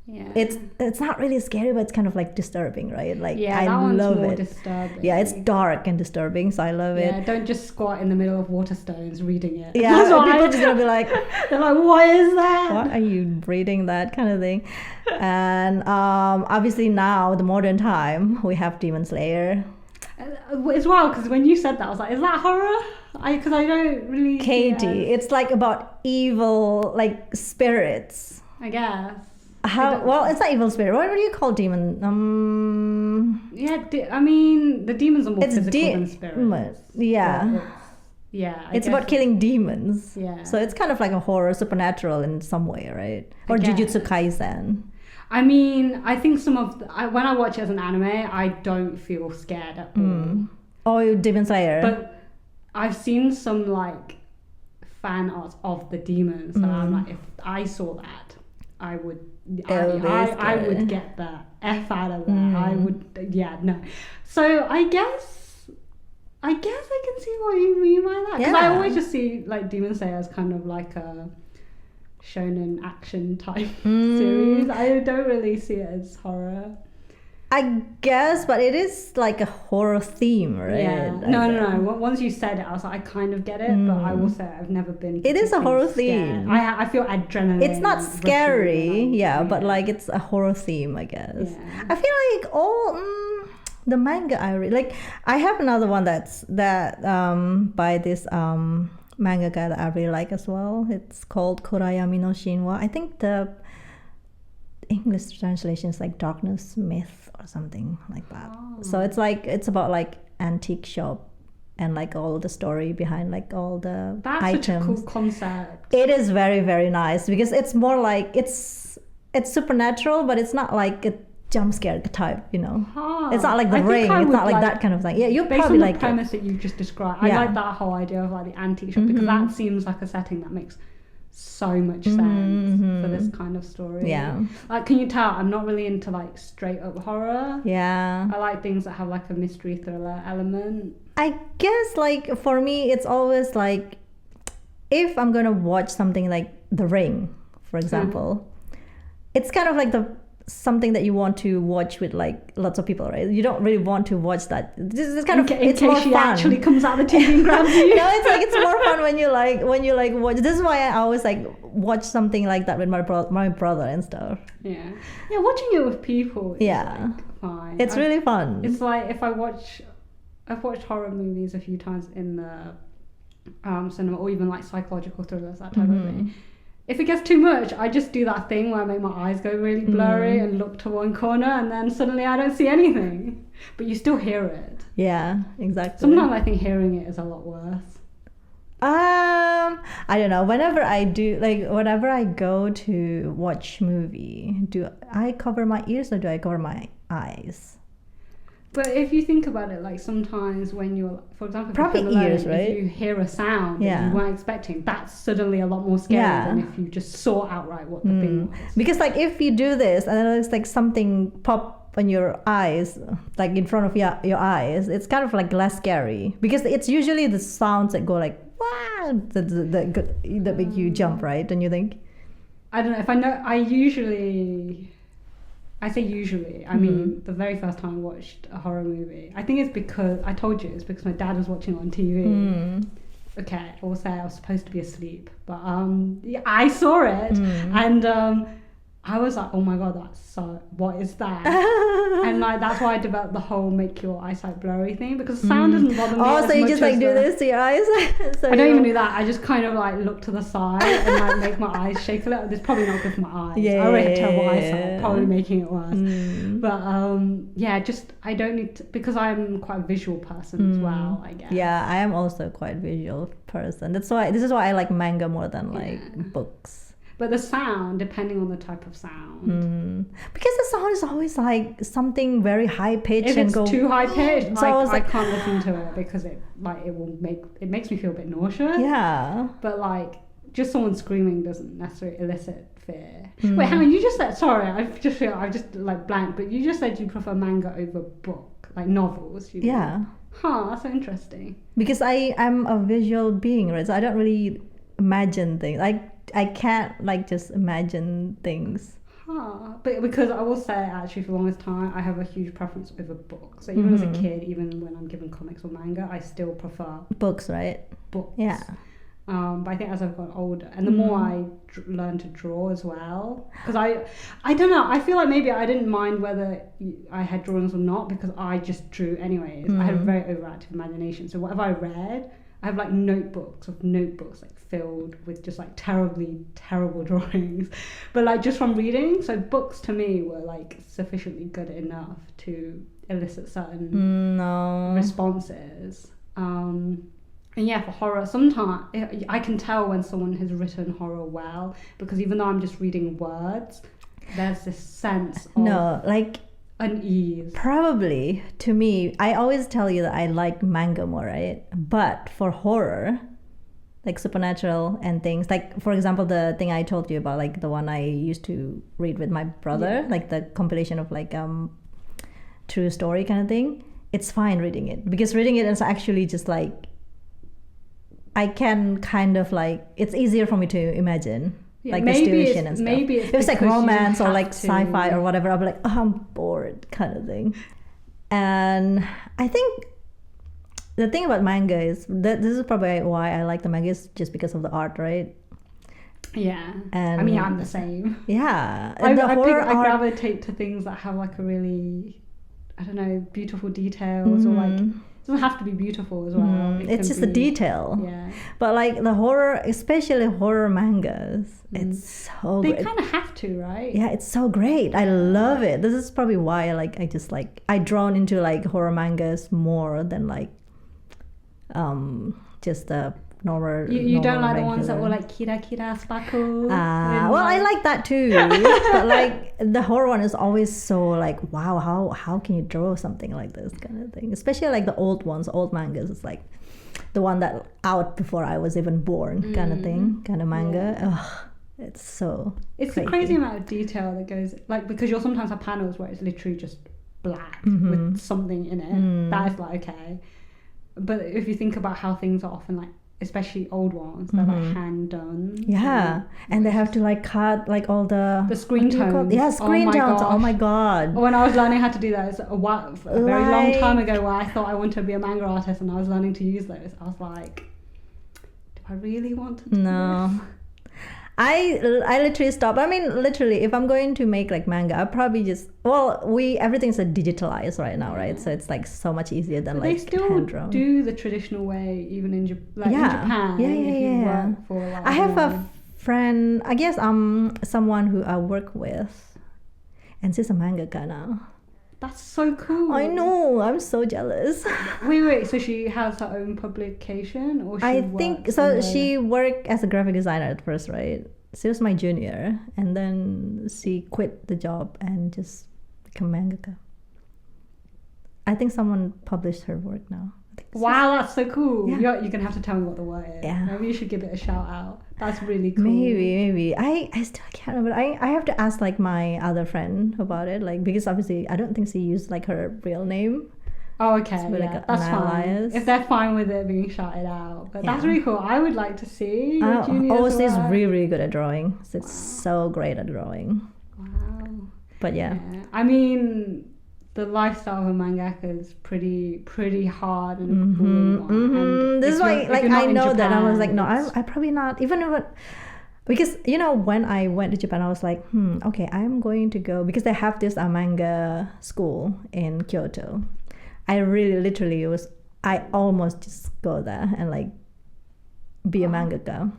Speaker 1: Yeah.
Speaker 2: It's not really scary, but it's kind of like disturbing, right? Like
Speaker 1: I
Speaker 2: that one's
Speaker 1: love
Speaker 2: more
Speaker 1: it. Disturbing.
Speaker 2: Yeah, it's dark and disturbing, so I love it.
Speaker 1: Yeah, don't just squat in the middle of Waterstones reading it.
Speaker 2: Yeah,
Speaker 1: that's
Speaker 2: people are just gonna be like,
Speaker 1: they're like, what is that?
Speaker 2: What are you reading that kind of thing? And obviously now the modern time we have Demon Slayer.
Speaker 1: As well, because when you said that, I was like, is that horror? Because I don't really.
Speaker 2: Katy, it's like about evil, like spirits.
Speaker 1: I guess.
Speaker 2: Well, it's not evil spirit. What do you call demon?
Speaker 1: I mean, the demons are more physical than spirits.
Speaker 2: Yeah. It's about killing demons.
Speaker 1: Yeah.
Speaker 2: So it's kind of like a horror, supernatural in some way, right? Or Jujutsu Kaisen.
Speaker 1: I mean, I think when I watch it as an anime, I don't feel scared at all.
Speaker 2: Oh, Demon Slayer.
Speaker 1: But I've seen some like fan art of the demons, and I'm like, if I saw that, I would get the F out of that. I would, no. So I guess I can see what you mean by that. Because I always just see like Demon Slayer as kind of like a shonen action type series. I don't really see it as horror.
Speaker 2: I guess, but it is like a horror theme, right?
Speaker 1: Yeah. No. Once you said it, I was like, I kind of get it, but I will say I've never been.
Speaker 2: It is a horror
Speaker 1: scared.
Speaker 2: theme.
Speaker 1: I feel adrenaline.
Speaker 2: It's not scary, but like it's a horror theme, I guess.
Speaker 1: Yeah.
Speaker 2: I feel like all the manga I read, like I have another one that's by this mangaka that I really like as well. It's called Kurayami no Shinwa. I think the English translation is like Darkness Myth or something like that. So it's about like antique shop and like all the story behind like all the items.
Speaker 1: Such a cool concept.
Speaker 2: It is very, very nice because it's more like it's supernatural, but it's not like a jump scare type, you know. It's not like The Ring. It's not like that kind of thing. Yeah, you probably like
Speaker 1: the premise that you just described. I like that whole idea of like the antique shop because that seems like a setting that makes so much sense for this kind of story.
Speaker 2: Yeah.
Speaker 1: Like, can you tell I'm not really into like straight up horror?
Speaker 2: Yeah.
Speaker 1: I like things that have like a mystery thriller element.
Speaker 2: I guess like for me it's always like if I'm gonna watch something like The Ring, for example, it's kind of like the something that you want to watch with like lots of people, right? You don't really want to watch that. This is kind of it's more fun.
Speaker 1: Actually comes out of the TV and grabs you.
Speaker 2: No, it's like it's more fun when you like watch. This is why I always like watch something like that with my brother and stuff.
Speaker 1: Yeah, watching it with people is like fine.
Speaker 2: It's really fun.
Speaker 1: It's like if I've watched horror movies a few times in the cinema, or even like psychological thrillers, that type of thing. If it gets too much, I just do that thing where I make my eyes go really blurry and look to one corner, and then suddenly I don't see anything. But you still hear it.
Speaker 2: Yeah, exactly.
Speaker 1: Sometimes I think hearing it is a lot worse.
Speaker 2: I don't know. Whenever I go to watch movie, do I cover my ears or do I cover my eyes?
Speaker 1: But if you think about it, like sometimes when you're, for example,
Speaker 2: probably ears, right?
Speaker 1: If you hear a sound that you weren't expecting, that's suddenly a lot more scary than if you just saw outright what the thing was.
Speaker 2: Because like if you do this and then it's like something pop on your eyes, like in front of your eyes, it's kind of like less scary because it's usually the sounds that go like wow that make you jump, right? Don't you think? I
Speaker 1: don't know if I know. I say usually. I mean, the very first time I watched a horror movie, I think it's because my dad was watching it on TV. Okay, I will say I was supposed to be asleep, but I saw it, and I was like, oh my god, what is that? And like that's why I developed the whole make your eyesight blurry thing, because sound doesn't bother me.
Speaker 2: Oh, so you just like do this to your eyes?
Speaker 1: I don't even do that. I just kind of like look to the side and like make my eyes shake a little. It's probably not good for my eyes. I already have terrible eyesight, probably making it worse. But just I don't need to, because I'm quite a visual person as well, I guess.
Speaker 2: Yeah, I am also quite a visual person. This is why I like manga more than like books.
Speaker 1: But the sound, depending on the type of sound.
Speaker 2: Because the sound is always like something very high pitched.
Speaker 1: If it's too high pitched, so I can't listen to it because it makes me feel a bit nauseous. Yeah. But like just someone screaming doesn't necessarily elicit fear. Wait, hang on, you just said, sorry, I just like blank, but you just said you prefer manga over book, like novels.
Speaker 2: Yeah.
Speaker 1: That's so interesting.
Speaker 2: Because I'm a visual being, right? So I don't really imagine things. I can't like just imagine things.
Speaker 1: But because I will say actually for the longest time I have a huge preference over books. So even as a kid, even when I'm given comics or manga, I still prefer
Speaker 2: books, right?
Speaker 1: Books.
Speaker 2: Yeah.
Speaker 1: But I think as I've gotten older and the more I learn to draw as well, because I don't know, I feel like maybe I didn't mind whether I had drawings or not because I just drew anyways. I had a very overactive imagination, so whatever I read, I have like notebooks like filled with just like terrible drawings, but like just from reading. So books to me were like sufficiently good enough to elicit certain responses. And yeah, for horror, sometimes I can tell when someone has written horror well, because even though I'm just reading words, there's this sense of unease.
Speaker 2: Probably, to me, I always tell you that I like manga more, right? But for horror, like supernatural and things, like for example, the thing I told you about, like the one I used to read with my brother, like the compilation of like true story kind of thing. It's fine reading it, because reading it is actually just like I can kind of like, it's easier for me to imagine. Like the situation and stuff. Maybe it's like romance or like sci-fi or whatever. I'll be like, I'm bored kind of thing. And I think the thing about manga is that this is probably why I like the manga, is just because of the art, right?
Speaker 1: Yeah. And I mean, I'm the same.
Speaker 2: Yeah.
Speaker 1: I gravitate to things that have like a really, I don't know, beautiful details or like, it doesn't have to be beautiful as well.
Speaker 2: It's just the detail. Yeah. But like the horror, especially horror mangas, it's so
Speaker 1: great. They kind of have to, right?
Speaker 2: Yeah, it's so great. I love it. This is probably why I drawn into like horror mangas more than like just the normal.
Speaker 1: You don't like the ones that were like kira kira sparkle?
Speaker 2: Well, I like that too. But like the horror one is always so like, wow, how can you draw something like this kind of thing? Especially like the old ones, old mangas. It's like the one that out before I was even born kind of thing, kind of manga. Yeah. Ugh, it's so
Speaker 1: a crazy amount of detail that goes, like, because you'll sometimes have panels where it's literally just black with something in it. That is like, okay. But if you think about how things are often like especially old ones, they're like hand done.
Speaker 2: Yeah, and they have to like cut like all the
Speaker 1: screen tones.
Speaker 2: Yeah, screen tones. Oh my god.
Speaker 1: When I was learning how to do that, a very long time ago, where I thought I wanted to be a manga artist, and I was learning to use those. I was like, do I really want to do this?
Speaker 2: I literally stopped. I mean, literally, if I'm going to make like manga, I probably just everything's digitalized right now, right? So it's like so much easier than
Speaker 1: but
Speaker 2: like
Speaker 1: they still do the traditional way, even in Japan.
Speaker 2: Yeah.
Speaker 1: Work for, like,
Speaker 2: I have a friend. I guess someone who I work with, and she's a mangaka now.
Speaker 1: That's so cool.
Speaker 2: I know. I'm so jealous.
Speaker 1: Wait. So she has her own publication, or
Speaker 2: I think so. She worked as a graphic designer at first, right? She was my junior, and then she quit the job and just became mangaka. I think someone published her work now.
Speaker 1: Wow, that's so cool.
Speaker 2: Yeah.
Speaker 1: You're gonna have to tell me what the word is.
Speaker 2: Yeah.
Speaker 1: Maybe you should give it a shout out. That's really cool.
Speaker 2: Maybe. I still can't remember. I have to ask like my other friend about it, like, because obviously I don't think she used like her real name.
Speaker 1: Oh, okay.
Speaker 2: So
Speaker 1: yeah, that's fine. If they're fine with it being shouted out. But that's really cool. I would like to see your junior's
Speaker 2: she's really, really good at drawing. She's so great at drawing.
Speaker 1: Wow.
Speaker 2: But yeah.
Speaker 1: I mean, the lifestyle of a mangaka is pretty hard and grueling one. And
Speaker 2: this is why, like, I know that I was like, no, I probably not. Even if because when I went to Japan, I was like, okay, I'm going to go, because they have this manga school in Kyoto. I really literally I almost just go there and like be a mangaka.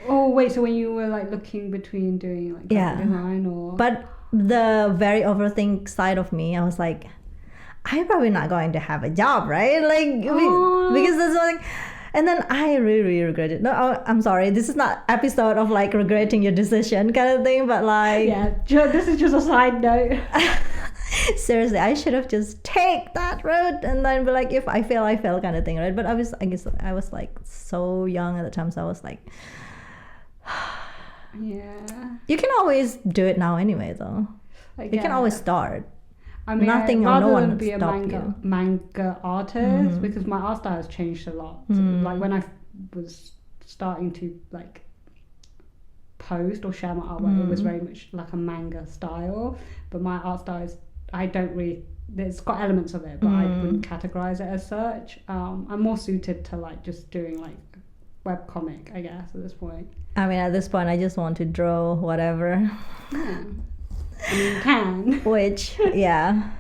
Speaker 1: Oh wait, so when you were like looking between doing like graphic design or...
Speaker 2: But the very overthink side of me, I was like, I'm probably not going to have a job, right? Like, because that's like... And then I really, really regret it. No, I'm sorry. This is not episode of like regretting your decision kind of thing, but like...
Speaker 1: Yeah, this is just a side note.
Speaker 2: Seriously, I should have just take that road and then be like, if I fail, I fail kind of thing, right? But I guess I was like so young at the time, so I was like...
Speaker 1: Yeah.
Speaker 2: You can always do it now anyway, though. You can always start.
Speaker 1: I mean,
Speaker 2: nothing or no one would
Speaker 1: be a manga artist, because my art style has changed a lot. So, like when I was starting to like post or share my artwork, it was very much like a manga style. But my art style is, there's got elements of it, but I wouldn't categorize it as such. I'm more suited to like just doing like webcomic, I guess, at this point.
Speaker 2: I mean, at this point, I just want to draw whatever.
Speaker 1: Yeah. And you can.
Speaker 2: Which, yeah,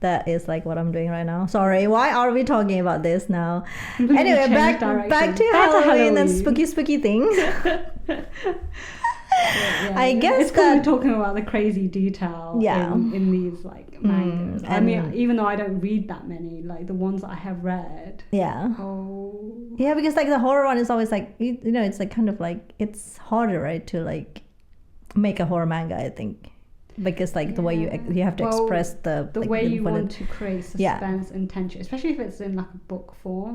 Speaker 2: that is like what I'm doing right now. Sorry, why are we talking about this now? Anyway, back to Halloween and spooky things.
Speaker 1: Yeah.
Speaker 2: I guess
Speaker 1: it's because we're talking about the crazy detail in these like mangas. I mean, even though I don't read that many, like the ones that I have read.
Speaker 2: Yeah. Yeah, because like the horror one is always like, it's like kind of like, it's harder, right, to like make a horror manga, I think. Because like the way you have to express the
Speaker 1: way you want to create suspense and tension, especially if it's in like a book form.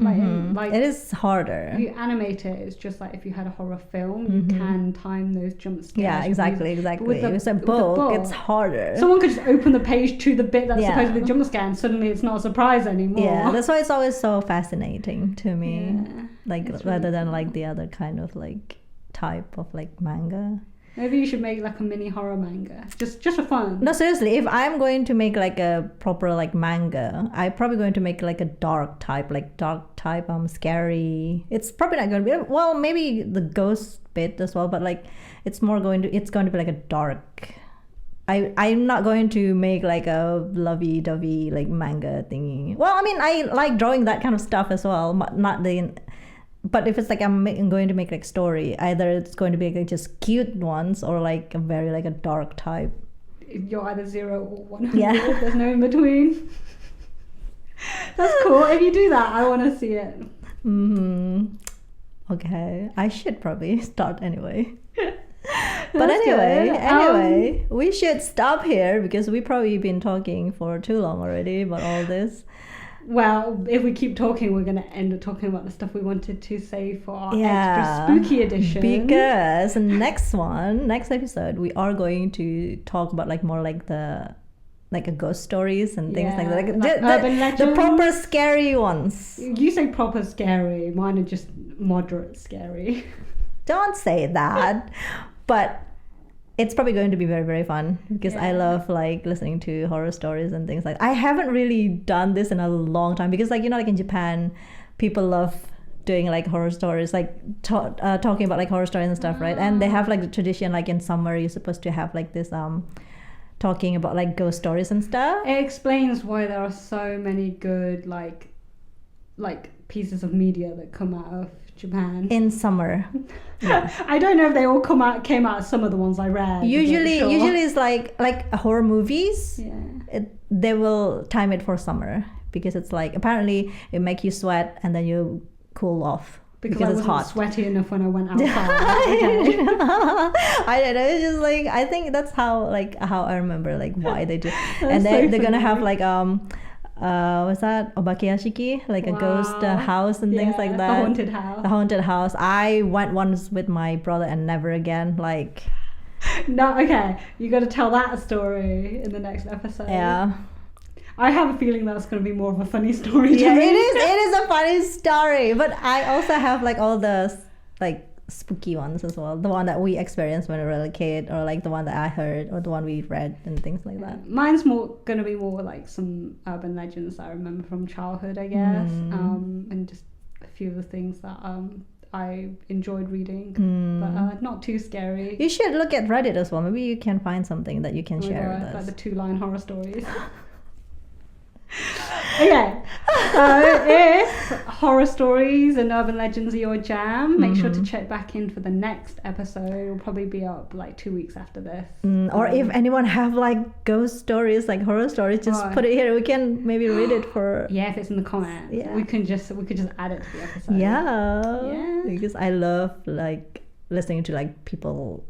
Speaker 1: Like
Speaker 2: it is harder.
Speaker 1: If you animate it, it's just like if you had a horror film, you can time those jump scares.
Speaker 2: Yeah, exactly. If it's a book, it's harder.
Speaker 1: Someone could just open the page to the bit that's supposed to be the jump scare, and suddenly it's not a surprise anymore.
Speaker 2: Yeah, that's why it's always so fascinating to me. Like rather than like the other kind of like type of like manga.
Speaker 1: Maybe you should make like a mini horror manga, just for fun.
Speaker 2: No, seriously, if I'm going to make like a proper like manga, I'm probably going to make like a dark type, scary. It's probably not going to be, well, maybe the ghost bit as well, but like it's going to be like a dark. I'm not going to make like a lovey-dovey like manga thingy. Well, I mean, I like drawing that kind of stuff as well, but if it's like I'm going to make like story, either it's going to be like just cute ones or like a very like a dark type.
Speaker 1: You're either 0 or 100. Yeah. There's no in between. That's cool. If you do that, I want to see it.
Speaker 2: Okay, I should probably start anyway. But anyway, we should stop here because we've probably been talking for too long already about all this.
Speaker 1: Well, if we keep talking, we're going to end up talking about the stuff we wanted to say for our extra spooky edition.
Speaker 2: Because next episode, we are going to talk about like more like the like a ghost stories and things like that.
Speaker 1: Like urban legends.
Speaker 2: The proper scary ones.
Speaker 1: You say proper scary. Mine are just moderate scary.
Speaker 2: Don't say that. But it's probably going to be very, very fun because I love like listening to horror stories and things like that. I haven't really done this in a long time because like, you know, like in Japan, people love doing like horror stories, like talking about like horror stories and stuff, right? And they have like the tradition, like in summer, you're supposed to have like this talking about like ghost stories and stuff.
Speaker 1: It explains why there are so many good like pieces of media that come out of Japan
Speaker 2: in summer.
Speaker 1: I don't know if they all came out of some of the ones I read.
Speaker 2: Usually it's like horror movies. They will time it for summer because it's like apparently it make you sweat and then you cool off because
Speaker 1: I
Speaker 2: it's
Speaker 1: wasn't
Speaker 2: hot.
Speaker 1: sweaty enough when I went outside.
Speaker 2: I don't know. It's just like I think that's how I remember like why they do, and they're gonna have like what's that, obakeyashiki, like a ghost house and things like that. The haunted house. I went once with my brother and never again. Like
Speaker 1: no, okay, you got to tell that story in the next episode.
Speaker 2: Yeah.
Speaker 1: I have a feeling that's going to be more of a funny story.
Speaker 2: Yeah, it is a funny story. But I also have like all the like spooky ones as well. The one that we experienced when we were a kid, or like the one that I heard, or the one we read, and things like that.
Speaker 1: Mine's going to be more like some urban legends that I remember from childhood, I guess, and just a few of the things that I enjoyed reading, but not too scary.
Speaker 2: You should look at Reddit as well. Maybe you can find something that you can share with us.
Speaker 1: Like the 2-line horror stories. Okay, so if horror stories and urban legends are your jam, make sure to check back in for the next episode. It'll probably be up like 2 weeks after this.
Speaker 2: Or if anyone have like ghost stories, like horror stories, just put it here. We can maybe read it for.
Speaker 1: Yeah, if it's in the comments, we could just add it to the episode.
Speaker 2: Yeah, because I love like listening to like people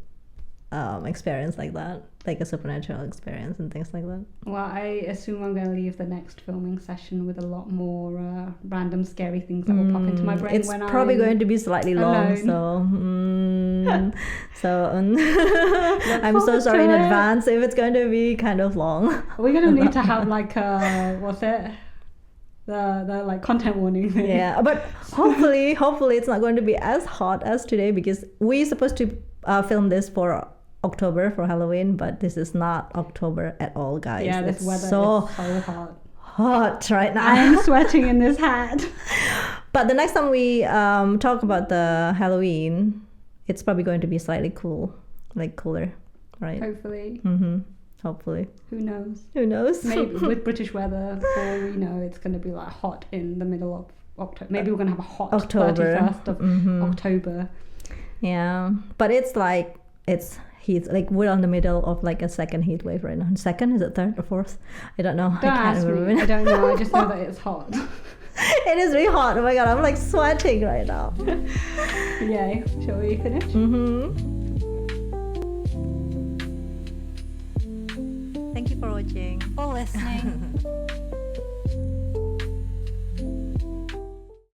Speaker 2: experience like that, like a supernatural experience and things like that.
Speaker 1: Well, I assume I'm going to leave the next filming session with a lot more random scary things that will pop into my brain.
Speaker 2: It's probably going to be slightly long, so I'm so sorry in advance if it's going to be kind of long.
Speaker 1: We're going to need to have like the like content warning thing.
Speaker 2: Yeah, but hopefully it's not going to be as hot as today because we're supposed to film this for October for Halloween, but this is not October at all, guys.
Speaker 1: Yeah, this weather is so
Speaker 2: hot right now.
Speaker 1: I'm sweating in this hat.
Speaker 2: But the next time we talk about the Halloween, it's probably going to be slightly cool, like cooler, right?
Speaker 1: Hopefully.
Speaker 2: Hopefully.
Speaker 1: Who knows?
Speaker 2: Maybe
Speaker 1: with British weather, for all we know, it's going to be like hot in the middle of October. Maybe we're going to have a hot October. 31st of October.
Speaker 2: Yeah, but it's like heat, like we're on the middle of like a second heat wave right now. Second, is it third or fourth? I don't know.
Speaker 1: Don't ask me. I don't know. I just know that it's hot.
Speaker 2: It is really hot. Oh my god, I'm like sweating right now.
Speaker 1: Yay. Shall we finish?
Speaker 2: Thank you for watching.
Speaker 3: For listening.